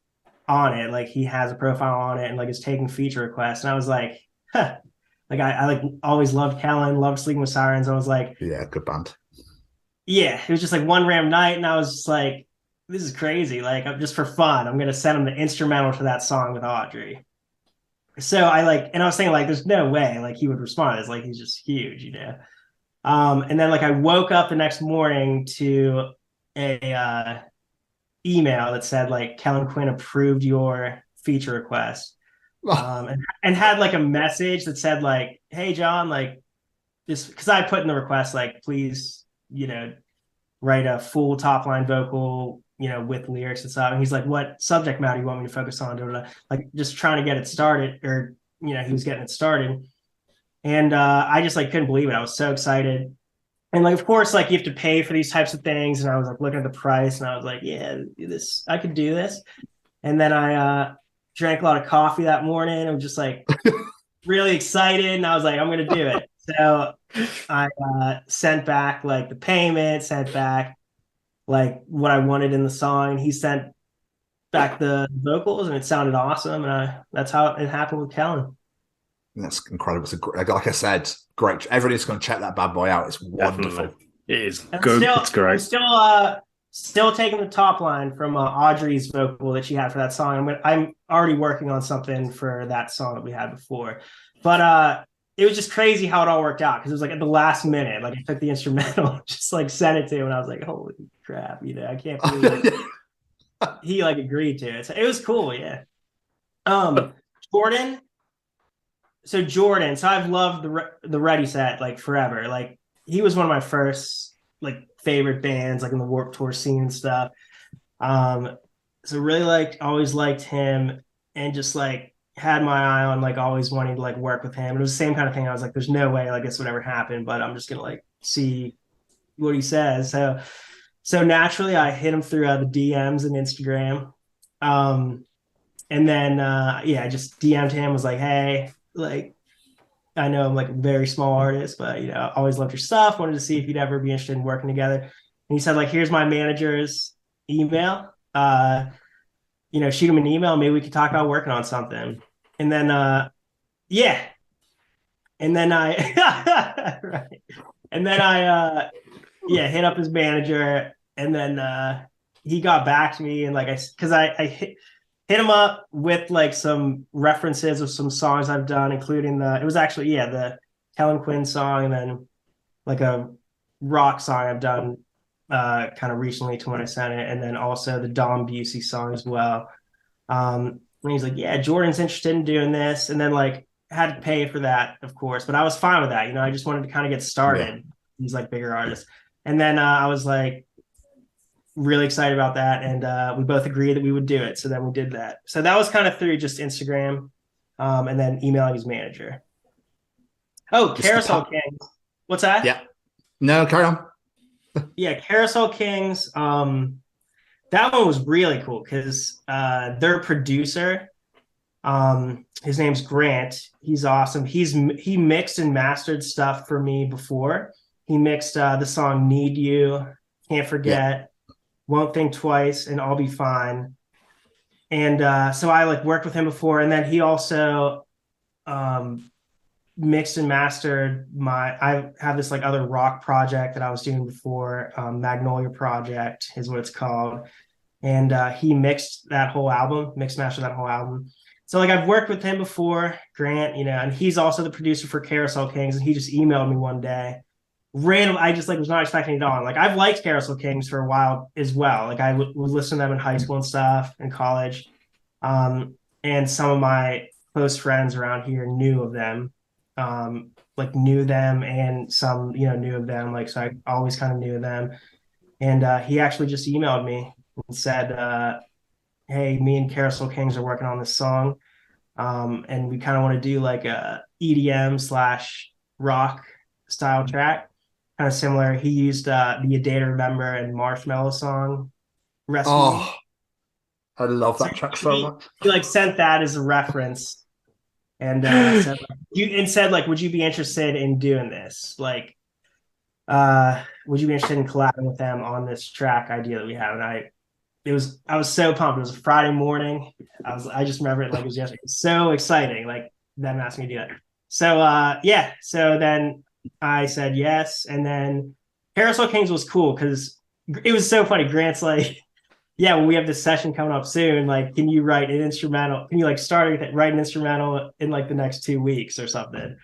on it. Like he has a profile on it and like is taking feature requests. And I was like, huh. Like I like always loved Kellin, loved Sleeping with Sirens. I was like, yeah, good band. Yeah, it was just like one random night, and I was just like, this is crazy. Like, I'm just for fun, I'm gonna send him the instrumental to that song with Audrey. So I was saying like, there's no way like he would respond. It's like he's just huge, you know. And then like I woke up the next morning to a email that said like Kellin Quinn approved your feature request. And had like a message that said like, hey John, like this, because I put in the request like, please, you know, write a full top line vocal, you know, with lyrics and stuff. And he's like, what subject matter you want me to focus on? Like just trying to get it started, or you know, he was getting it started. And I just like couldn't believe it. I was so excited. And like, of course, like you have to pay for these types of things. And I was like looking at the price, and I was like, yeah, this, I could do this. And then I drank a lot of coffee that morning. I'm just like really excited, and I was like, I'm gonna do it. So I sent back like the payment, sent back like what I wanted in the song. He sent back the vocals, and it sounded awesome. And that's how it happened with Kellin. That's incredible. Like I said, great. Everybody's going to check that bad boy out. It's wonderful. Definitely. It is good. It's great. I'm still taking the top line from Audrey's vocal that she had for that song. I'm already working on something for that song that we had before. But it was just crazy how it all worked out, because it was like at the last minute. Like I took the instrumental, just like sent it to him, and I was like, holy crap, you know, I can't believe it. He like agreed to it. So it was cool, yeah. Jordan. So I've loved the Ready Set like forever. Like he was one of my first like favorite bands, like in the Warped Tour scene and stuff. So really always liked him, and just like had my eye on like always wanting to like work with him. And it was the same kind of thing. I was like, there's no way like this would ever happen, but I'm just gonna like see what he says. So naturally I hit him through the DMs and Instagram. And then I just DM'd him, was like, hey, like I know I'm like a very small artist, but you know, always loved your stuff. Wanted to see if you'd ever be interested in working together. And he said, like, here's my manager's email. You know, shoot him an email. Maybe we could talk about working on something. And then, yeah. And then right. And then hit up his manager. And then he got back to me, and like I hit him up with like some references of some songs I've done, including the Kellin Quinn song, and then like a rock song I've done kind of recently to when I sent it, and then also the Dom Busey song as well. And he's like, yeah, Jordan's interested in doing this, and then like had to pay for that, of course, but I was fine with that. You know, I just wanted to kind of get started. Yeah. These like bigger artists, and then I was like really excited about that, and we both agreed that we would do it. So then we did that. So that was kind of through just Instagram, and then emailing his manager. Oh, Carousel Kings. What's that? Yeah. No, carry on. Yeah, Carousel Kings. That one was really cool because their producer, his name's Grant. He's awesome. He mixed and mastered stuff for me before. He mixed the song "Need You," "Can't Forget," "Won't Think Twice," and "I'll Be Fine." And so I like worked with him before, and then he also mixed and mastered I have this like other rock project that I was doing before, Magnolia Project is what it's called. And he mixed that whole album, mastered that whole album. So like I've worked with him before, Grant, you know, and he's also the producer for Carousel Kings, and he just emailed me one day. Random, I just like was not expecting it on. Like I've liked Carousel Kings for a while as well. Like I would listen to them in high school and stuff, in college. And some of my close friends around here knew of them. Knew them, and some, you know, knew of them. Like, so I always kind of knew them. And he actually just emailed me and said, hey, me and Carousel Kings are working on this song. And we kind of want to do like a EDM/rock style track, kind of similar. He used the "A Day to Remember" and "Marshmallow" song Rescue. Oh, I love that track so much. He like sent that as a reference, and said like, would you be interested in doing this? Like, would you be interested in collabing with them on this track idea that we have? And I was so pumped. It was a Friday morning. I just remember it like it was yesterday. It was so exciting, like them asking me to do that. So so then I said yes, and then Carousel Kings was cool because it was so funny. Grant's like, yeah, well, we have this session coming up soon. Like, can you write an instrumental? Can you like write an instrumental in like the next 2 weeks or something?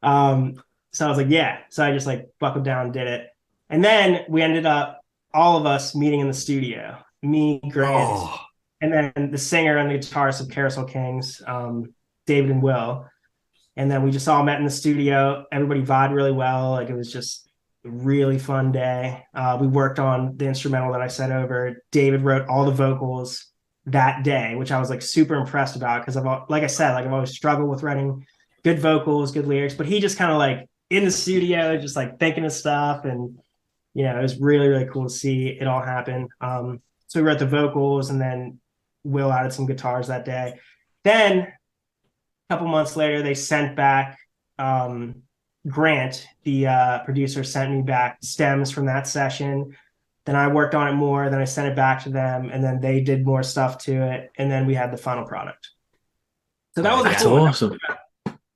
So I was like, yeah. So I just like buckled down and did it. And then we ended up all of us meeting in the studio. Me, Grant, and then the singer and the guitarist of Carousel Kings, David and Will. And then we just all met in the studio. Everybody vibed really well. Like, it was just a really fun day. We worked on the instrumental that I sent over. David wrote all the vocals that day, which I was like super impressed about because I've always struggled with writing good vocals, good lyrics, but he just kind of like in the studio, just like thinking of stuff. And, you know, it was really, really cool to see it all happen. So we wrote the vocals, and then Will added some guitars that day. Then a couple months later, they sent back Grant, the producer, sent me back stems from that session. Then I worked on it more. Then I sent it back to them, and then they did more stuff to it. And then we had the final product. So that was cool. Awesome.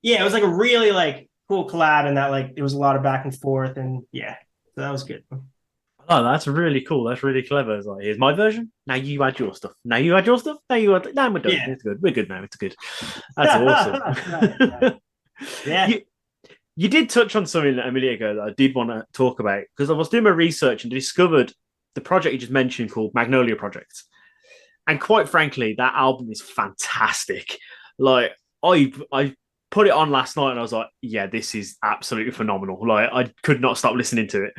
Yeah, it was like a really like cool collab, and that like it was a lot of back and forth, and yeah, so that was good. Oh, that's really cool. That's really clever. It's like, here's my version. Now you add your stuff. Now you add your stuff. Now you add. Now we're done. Yeah. It's good. We're good now. It's good. That's awesome. Yeah. You did touch on something a minute ago that I did want to talk about, because I was doing my research and discovered the project you just mentioned called Magnolia Project. And quite frankly, that album is fantastic. Like, I put it on last night and I was like, yeah, this is absolutely phenomenal. Like, I could not stop listening to it.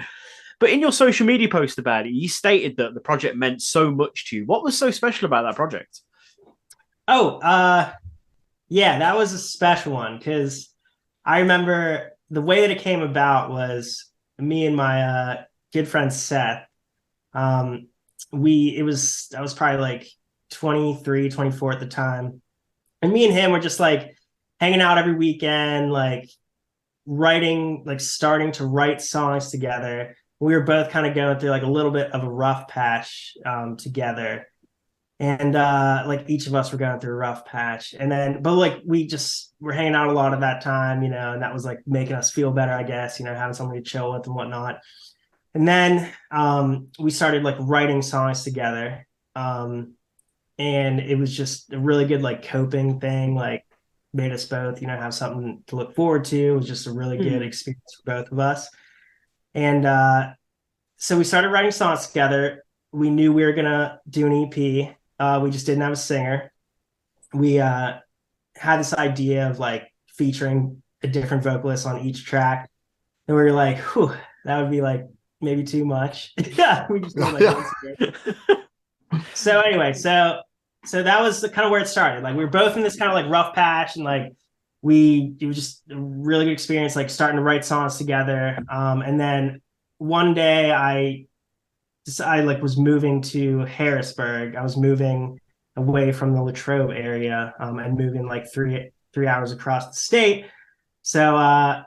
But in your social media post about it, you stated that the project meant so much to you. What was so special about that project? Yeah, that was a special one because I remember the way that it came about was me and my good friend Seth. I was probably like 23, 24 at the time. And me and him were just like hanging out every weekend, like writing, like starting to write songs together. We were both kind of going through like a little bit of a rough patch together. And like each of us were going through a rough patch. And then, but like we just were hanging out a lot of that time, you know, and that was like making us feel better, I guess, you know, having somebody to chill with and whatnot. And then we started like writing songs together. And it was just a really good like coping thing, like made us both, you know, have something to look forward to. It was just a really good experience for both of us. And so we started writing songs together. We knew we were going to do an EP. We just didn't have a singer. We had this idea of like featuring a different vocalist on each track. And we were like, whew, that would be like maybe too much. Yeah, we just did like So anyway, so that was kind of where it started. Like we were both in this kind of like rough patch, and like it was just a really good experience, like starting to write songs together. And then one day I like was moving to Harrisburg. I was moving away from the Latrobe area and moving like three hours across the state. So I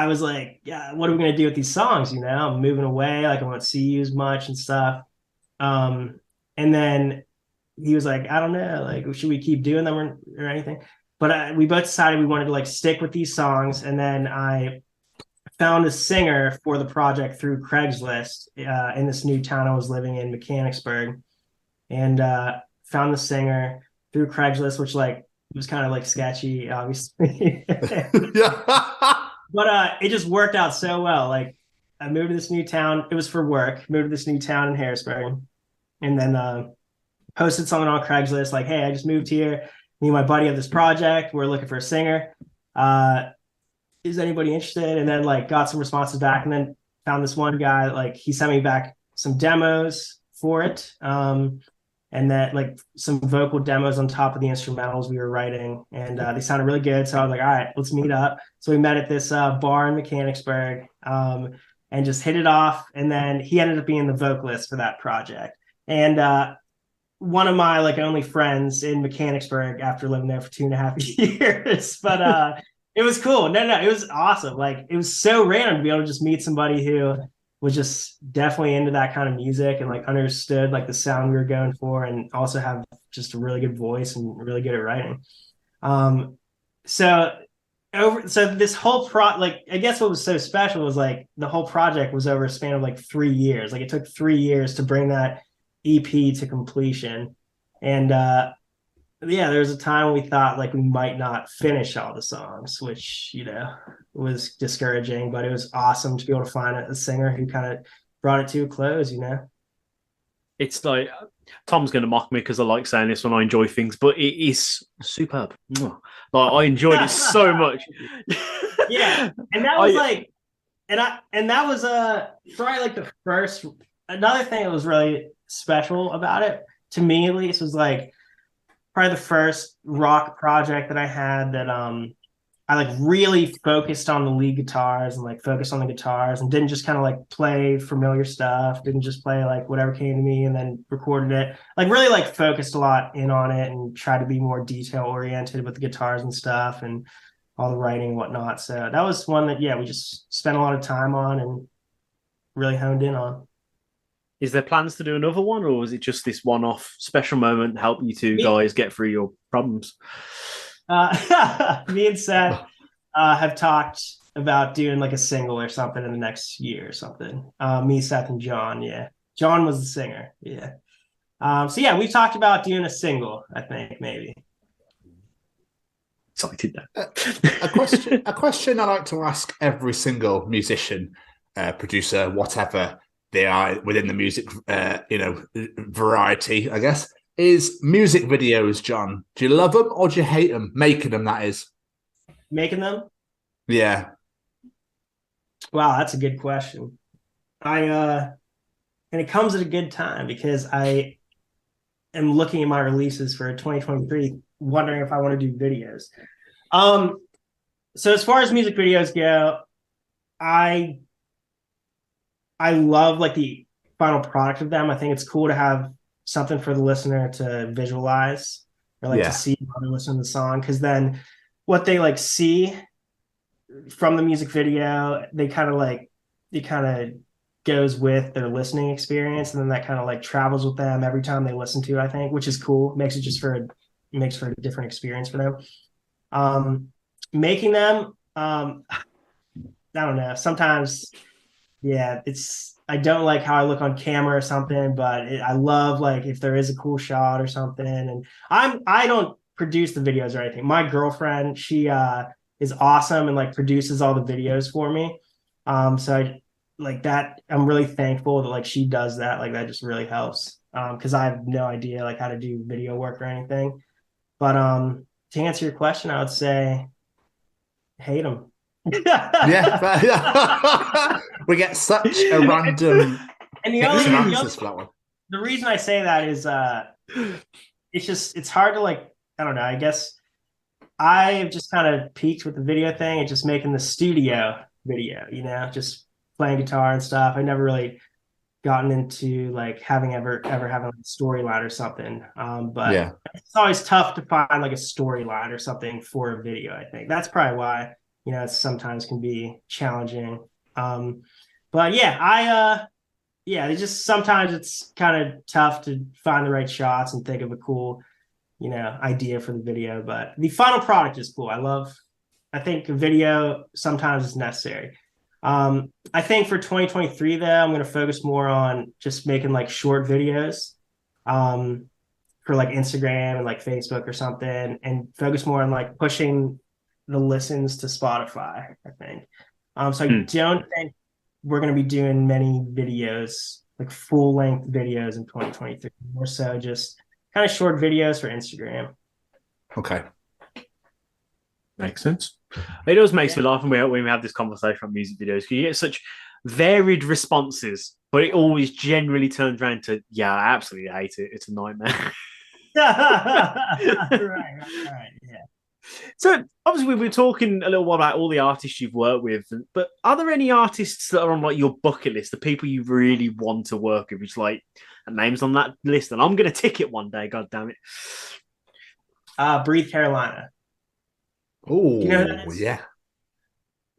was like, yeah, what are we going to do with these songs? You know, I'm moving away. Like I won't see you as much and stuff. And then he was like, I don't know, like, should we keep doing them or anything? But we both decided we wanted to like stick with these songs. And then I found a singer for the project through Craigslist in this new town I was living in, Mechanicsburg, and found the singer through Craigslist, which like was kind of like sketchy, obviously. But it just worked out so well. Like I moved to this new town. It was for work. Moved to this new town in Harrisburg, and then posted something on Craigslist like, hey, I just moved here. Me and my buddy have this project. We're looking for a singer. Is anybody interested? And then like got some responses back, and then found this one guy, like he sent me back some demos for it. And then like some vocal demos on top of the instrumentals we were writing, and they sounded really good. So I was like, all right, let's meet up. So we met at this bar in Mechanicsburg and just hit it off. And then he ended up being the vocalist for that project. And one of my like only friends in Mechanicsburg after living there for 2.5 years. But it was cool. No, it was awesome. Like it was so random to be able to just meet somebody who was just definitely into that kind of music and like understood like the sound we were going for, and also have just a really good voice and really good at writing. So this whole I guess what was so special was like the whole project was over a span of like 3 years. Like it took 3 years to bring that EP to completion. And there was a time we thought like we might not finish all the songs, which, was discouraging, but it was awesome to be able to find a singer who kind of brought it to a close, It's like, Tom's going to mock me because I like saying this when I enjoy things, but it is superb. Like, I enjoyed it so much. Yeah. And that was that was probably like the first, another thing that was really special about it, to me at least, was like probably the first rock project that I had that I like really focused on the lead guitars and like focused on the guitars and didn't just kind of like play familiar stuff, didn't just play like whatever came to me and then recorded it. Like really like focused a lot in on it and tried to be more detail oriented with the guitars and stuff and all the writing and whatnot. So that was one that, we just spent a lot of time on and really honed in on. Is there plans to do another one, or is it just this one-off special moment to help you two guys get through your problems? Me and Seth have talked about doing like a single or something in the next year or something. Me, Seth, and John. Yeah, John was the singer. Yeah. We've talked about doing a single. I think maybe. Excited now. A question I like to ask every single musician, producer, whatever they are within the music, variety, I guess, is music videos, John. Do you love them or do you hate them? Making them, that is. Making them? Yeah. Wow, that's a good question. And it comes at a good time because I am looking at my releases for 2023, wondering if I want to do videos. So as far as music videos go, I love like the final product of them. I think it's cool to have something for the listener to visualize or like to see while they're listening to the song, because then what they like see from the music video, it kind of goes with their listening experience, and then that kind of like travels with them every time they listen to it, I think, which is cool. Makes for a different experience for them. Making them, I don't know, sometimes I don't like how I look on camera or something, but I love like if there is a cool shot or something. And I don't produce the videos or anything. My girlfriend, she is awesome and like produces all the videos for me. So I like that. I'm really thankful that like she does that. Like that just really helps. Because I have no idea like how to do video work or anything. But to answer your question, I would say hate them. We get such a random and the reason I say that is it's hard to like, I don't know, I guess I've just kind of peaked with the video thing and just making the studio video, just playing guitar and stuff. I never really gotten into like having ever having a storyline or something, but it's always tough to find like a storyline or something for a video. I think that's probably why it sometimes can be challenging. But it's just sometimes it's kind of tough to find the right shots and think of a cool, idea for the video. But the final product is cool. I think a video sometimes is necessary. I think for 2023 though, I'm going to focus more on just making like short videos, for like Instagram and like Facebook or something, and focus more on like pushing the listens to Spotify, I think. So I don't think we're going to be doing many videos, like full length videos in 2023, more so just kind of short videos for Instagram. Okay. Makes sense. It always makes me laugh when we have this conversation on music videos, because you get such varied responses, but it always generally turns around to, I absolutely hate it. It's a nightmare. right. Yeah. So obviously we were talking a little while about all the artists you've worked with, but are there any artists that are on like your bucket list, the people you really want to work with, which like a name's on that list and I'm going to tick it one day, god damn it. Breathe Carolina. Oh, you know who that is? Yeah.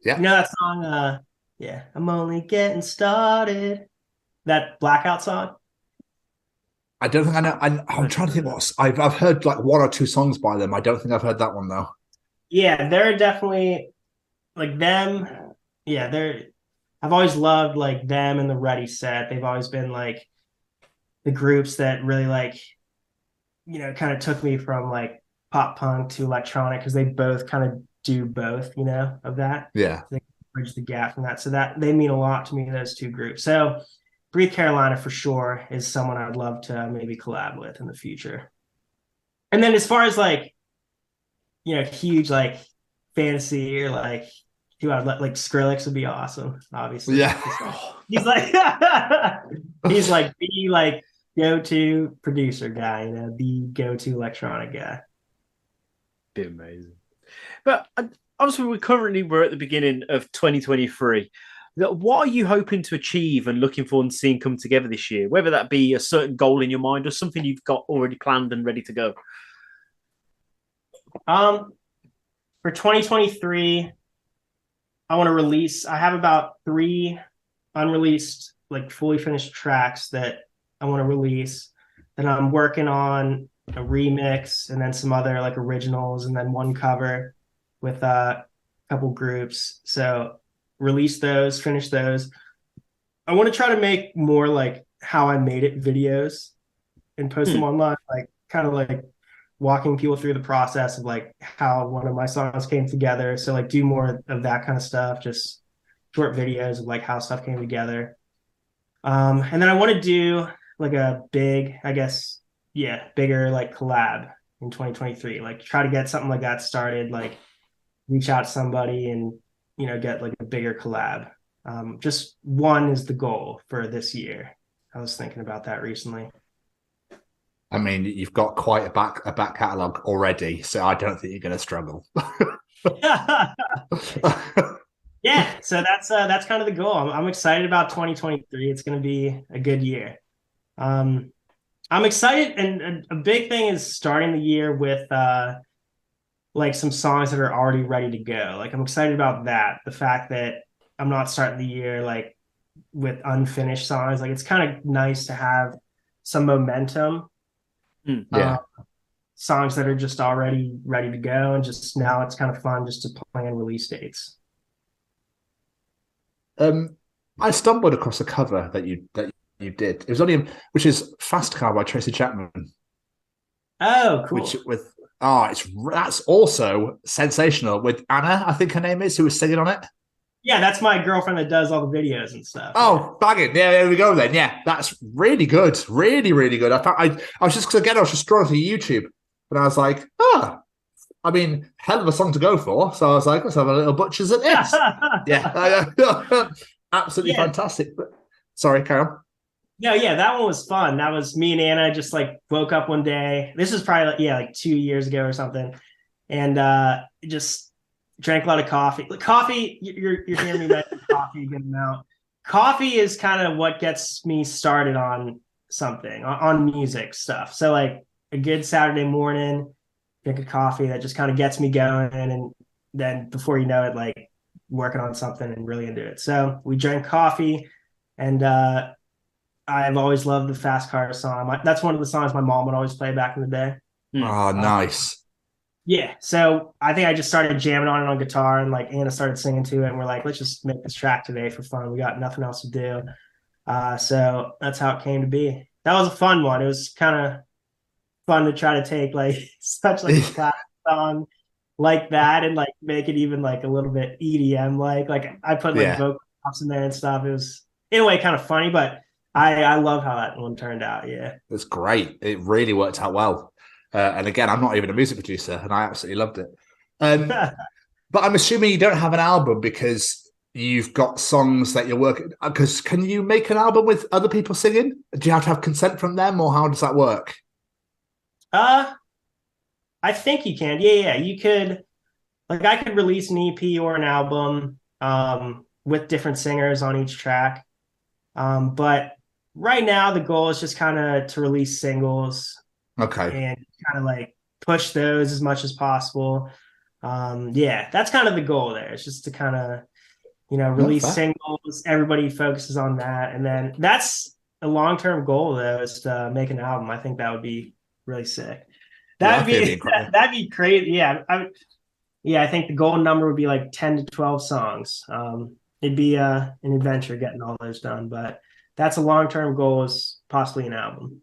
Yeah. You know that song, yeah, I'm only getting started. That Blackout song? I don't think I know. I'm trying to think what I've heard like one or two songs by them. I don't think I've heard that one though. Yeah, they're definitely like them. Yeah, I've always loved like them and the Ready Set. They've always been like the groups that really like, kind of took me from like pop punk to electronic because they both kind of do both, of that. Yeah. So they bridge the gap from that. So that they mean a lot to me, those two groups. So Breathe Carolina for sure is someone I'd love to maybe collab with in the future. And then as far as like, huge like fantasy or like who I'd like Skrillex would be awesome, obviously. Yeah. He's like he's like the like go-to producer guy, the go-to electronic guy. Be amazing. But obviously we're at the beginning of 2023. What are you hoping to achieve and looking forward to seeing come together this year? Whether that be a certain goal in your mind or something you've got already planned and ready to go. For 2023, I want to release. I have about 3 unreleased, like fully finished tracks that I want to release. Then I'm working on a remix and then some other like originals and then one cover with a couple groups. So release those, finish those. I want to try to make more like how I made it videos and post them online, like kind of like walking people through the process of like how one of my songs came together. So like do more of that kind of stuff, just short videos of like how stuff came together. And then I want to do like a big, bigger like collab in 2023, like try to get something like that started, like reach out to somebody and, get like a bigger collab. Just one is the goal for this year. I was thinking about that recently. I mean, you've got quite a back catalogue already, so I don't think you're going to struggle. Yeah, so that's kind of the goal. I'm excited about 2023. It's going to be a good year. I'm excited, and a big thing is starting the year with like some songs that are already ready to go. Like I'm excited about that. The fact that I'm not starting the year like with unfinished songs. Like it's kind of nice to have some momentum. Yeah. Songs that are just already ready to go, and just now it's kind of fun just to plan release dates. I stumbled across a cover that you did. It was only which is Fast Car by Tracy Chapman. Oh, cool. That's also sensational with Anna, I think her name is, who was singing on it. Yeah, that's my girlfriend that does all the videos and stuff. Oh, banging. Yeah, there we go then. Yeah, that's really good. Really, really good. I was just scrolling through YouTube and I was like, hell of a song to go for. So I was like, let's have a little butchers at this. Yeah. Absolutely fantastic. But, sorry, Carol. No, yeah, that one was fun. That was me and Anna just like woke up one day. This was probably like 2 years ago or something. And just drank a lot of coffee. Coffee, you're hearing me mention coffee a good amount. Coffee is kind of what gets me started on something, on music stuff. So like a good Saturday morning, drink a coffee that just kind of gets me going. And then before you know it, like working on something and really into it. So we drank coffee, and I've always loved the Fast Car song. That's one of the songs my mom would always play back in the day. Oh, nice. Yeah, so I think I just started jamming on guitar, and like Anna started singing to it, and we're like, let's just make this track today for fun. We got nothing else to do. So that's how it came to be. That was a fun one. It was kind of fun to try to take like such like a classic song like that and like make it even like a little bit EDM like I put like vocal chops in there and stuff. It was in a way kind of funny, but I love how that one turned out. Yeah, it's great. It really worked out well. And again, I'm not even a music producer, and I absolutely loved it. But I'm assuming you don't have an album because you've got songs that you're working. Because can you make an album with other people singing? Do you have to have consent from them, or how does that work? I think you can. Yeah. You could, like, I could release an EP or an album with different singers on each track. But right now, the goal is just kind of to release singles. Okay. And kind of like push those as much as possible. That's kind of the goal there. It's just to kind of, release singles. Everybody focuses on that. And then that's a long-term goal, though, is to make an album. I think that would be really sick. That'd be crazy. Yeah. I think the goal number would be like 10 to 12 songs. It'd be an adventure getting all those done, but that's a long-term goal, is possibly an album.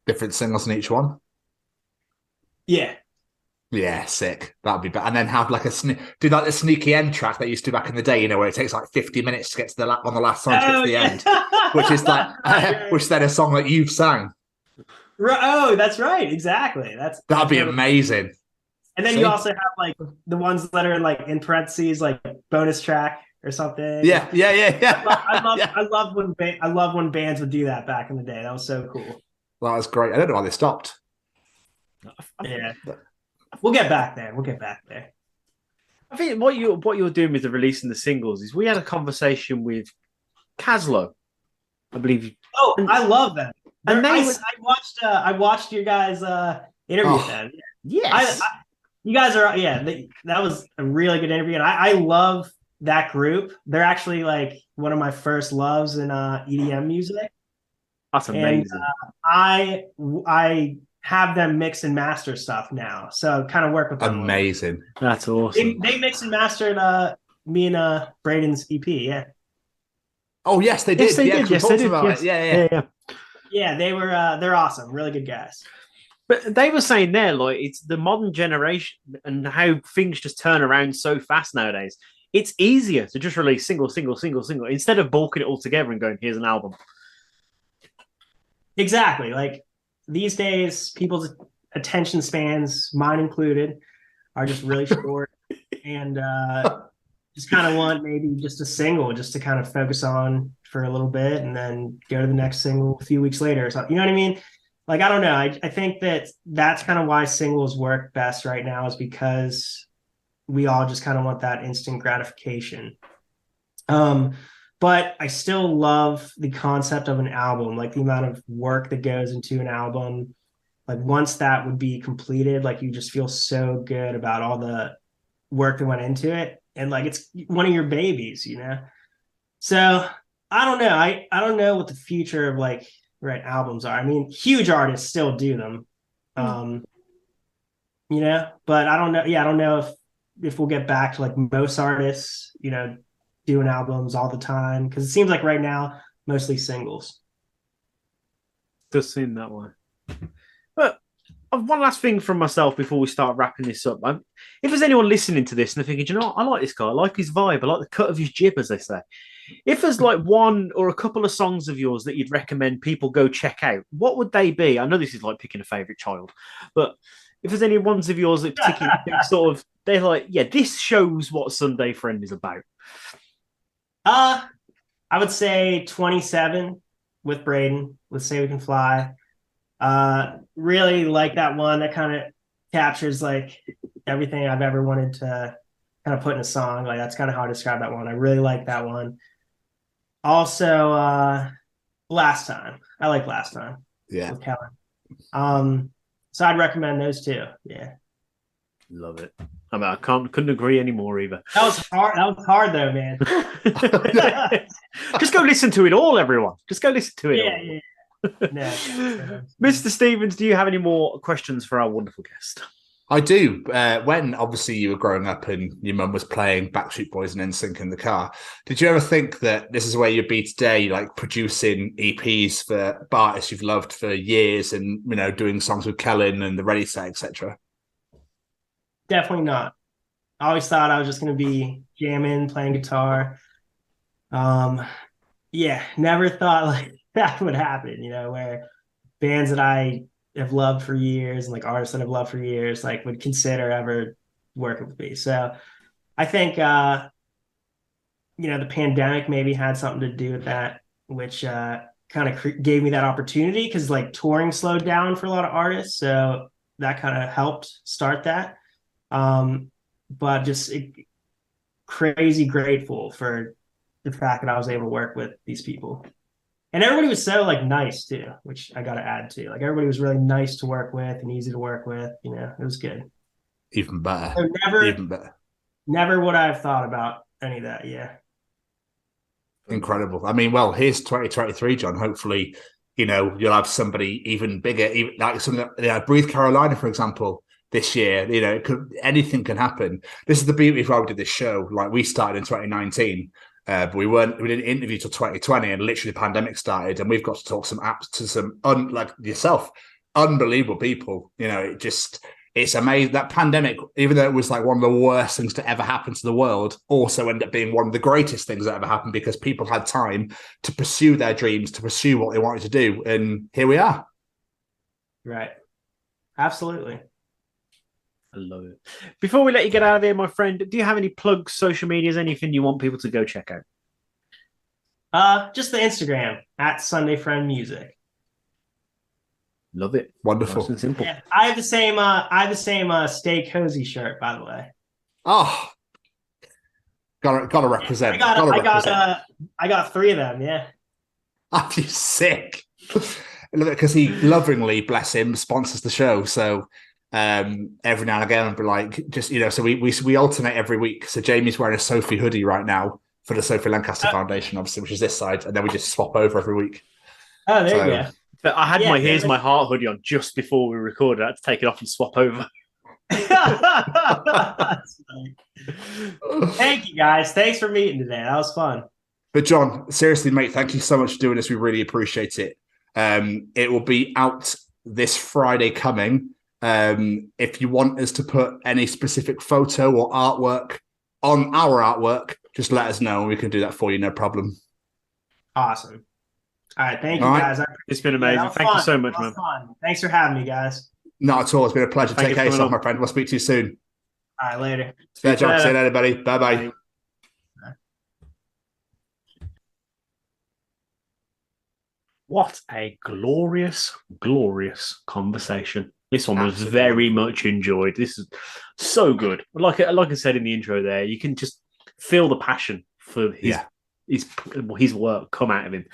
Different singles in each one? Yeah. Yeah, sick. That'd be better. And then have like do like the sneaky end track that used to back in the day, where it takes like 50 minutes to get to the last song to get to the end, which is like, which then a song that you've sang. Oh, that's right. Exactly. That'd be amazing. And then you also have like the ones that are like in parentheses, like bonus track or something. Yeah. I love when bands would do that back in the day. That was so cool. That was great. I don't know why they stopped. Yeah. We'll get back there. I think what you're doing with the releasing the singles is we had a conversation with Caslow, I believe. Oh, I love them. And I watched your guys interview with them. Yes. You guys are that was a really good interview, and I love that group. They're actually like one of my first loves in EDM music. That's amazing. And I have them mix and master stuff now, so kind of work with them. Amazing. That's awesome. They mix and mastered me and Braden's EP. Yeah. Oh yes, they did. Yes, they did. Yes, they did. Yes. Yeah. They were. They're awesome. Really good guys. But they were saying there, like, it's the modern generation and how things just turn around so fast nowadays. It's easier to just release single, instead of bulking it all together and going, here's an album. Exactly. Like, these days, people's attention spans, mine included, are just really short, and just kind of want maybe just a single just to kind of focus on for a little bit and then go to the next single a few weeks later or something. You know what I mean? Like, I don't know. I think that's kind of why singles work best right now, is because we all just kind of want that instant gratification. But I still love the concept of an album, like the amount of work that goes into an album. Like, once that would be completed, like, you just feel so good about all the work that went into it. And like, it's one of your babies, So I don't know. I don't know what the future of like albums are. I mean, huge artists still do them, but I don't know. Yeah, I don't know if we'll get back to like most artists, doing albums all the time, because it seems like right now mostly singles. Does seem that way. But one last thing from myself before we start wrapping this up. If there's anyone listening to this and they're thinking, I like this guy, I like his vibe, I like the cut of his jib, as they say. If there's like one or a couple of songs of yours that you'd recommend people go check out, what would they be? I know this is like picking a favourite child, but if there's any ones of yours that particularly sort of, they're like, yeah, this shows what Sunday Friend is about. I would say 27 with Braden, with Say We Can Fly. Really like that one. That kind of captures like everything I've ever wanted to kind of put in a song. Like, that's kind of how I describe that one. I really like that one. Also, Last Time. I like Last Time. Yeah. With Kellin. So I'd recommend those two. Yeah. Love it. I mean, couldn't agree anymore either. That was hard though, man. Just go listen to it all, everyone. Just go listen to it all. Yeah. No. Mr. Stevens, do you have any more questions for our wonderful guest? I do. When obviously you were growing up and your mum was playing Backstreet Boys and NSYNC in the car, did you ever think that this is where you'd be today, like producing EPs for artists you've loved for years and, doing songs with Kellin and the Ready Set, etc.? Definitely not. I always thought I was just going to be jamming, playing guitar. Never thought like that would happen, where bands that I have loved for years and like artists that I've loved for years, like, would consider ever working with me. So I think, the pandemic maybe had something to do with that, which kind of gave me that opportunity, because like touring slowed down for a lot of artists. So that kind of helped start that. But just crazy grateful for the fact that I was able to work with these people. And everybody was so like nice too, which I got to add to. Like everybody was really nice to work with and easy to work with. You know, it was good. Even better. So never would I have thought about any of that. Yeah. Incredible. I mean, well, here's 2023, John. Hopefully, you know, you'll have somebody even bigger, even like something like Breathe Carolina, for example, this year. You know, anything can happen. This is the beauty of why we did this show. Like we started in 2019, but we didn't interview till 2020, and literally the pandemic started, and we've got to talk to some like yourself, unbelievable people. You know, it's amazing. That pandemic, even though it was like one of the worst things to ever happen to the world, also ended up being one of the greatest things that ever happened because people had time to pursue their dreams, to pursue what they wanted to do. And here we are. Right. Absolutely. I love it. Before we let you get out of here, my friend, do you have any plugs, social medias, anything you want people to go check out? Just the Instagram at Sunday Friend Music. Love it. Wonderful. Nice and simple. Yeah, I have the same Stay Cozy shirt, by the way. Oh, gotta represent. I got 3 of them. Yeah. Are you sick? Because he lovingly, bless him, sponsors the show. So every now and again, I'll be like, just you know, so we alternate every week. So Jamie's wearing a Sophie hoodie right now for the Sophie Lancaster Foundation, obviously, which is this side, and then we just swap over every week. Oh, there you go. But I had my Here's My Heart hoodie on just before we recorded. I had to take it off and swap over. Thank you, guys. Thanks for meeting today. That was fun. But John, seriously, mate, thank you so much for doing this. We really appreciate it. It will be out this Friday coming. If you want us to put any specific photo or artwork on our artwork, just let us know and we can do that for you, no problem. Awesome. All right, thank you, guys. It's been amazing. Thank you so much, man. Thanks for having me, guys. Not at all. It's been a pleasure. Take care of yourself, my friend. We'll speak to you soon. All right, later. Yeah, John. See you later, buddy. Bye-bye. What a glorious, glorious conversation. This one was very much enjoyed. This is so good. Like I said in the intro there, you can just feel the passion for his work come out of him.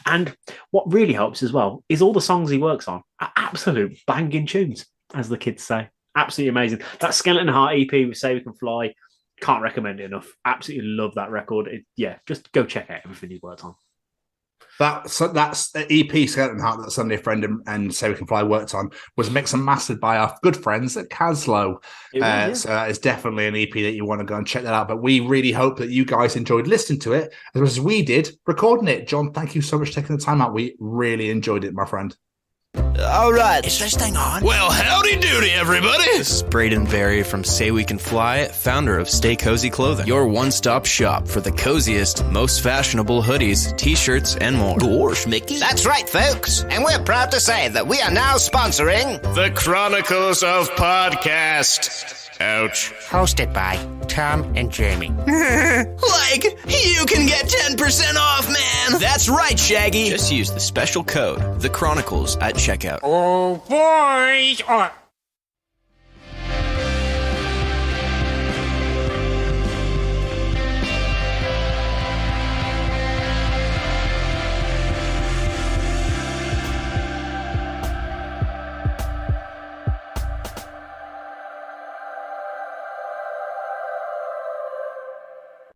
And what really helps as well is all the songs he works on are absolute banging tunes, as the kids say. Absolutely amazing. That Skeleton Heart EP with Say We Can Fly, can't recommend it enough. Absolutely love that record. Just go check out everything he worked on. That's EP Skeleton Heart that Sunday Friend and Say We Can Fly worked on was mixed and mastered by our good friends at Caslow. So it's definitely an EP that you want to go and check that out. But we really hope that you guys enjoyed listening to it as much as we did recording it. John, thank you so much for taking the time out. We really enjoyed it, my friend. All right. Is this thing on? Well, howdy doody, everybody. This is Braden Berry from Say We Can Fly, founder of Stay Cozy Clothing, your one-stop shop for the coziest, most fashionable hoodies, t-shirts, and more. Gosh, Mickey. That's right, folks. And we're proud to say that we are now sponsoring the Chronicles of Podcast. Ouch. Hosted by Tom and Jamie. Like, you can get 10% off, man. That's right, Shaggy. Just use the special code, The Chronicles, at checkout. Oh, boy.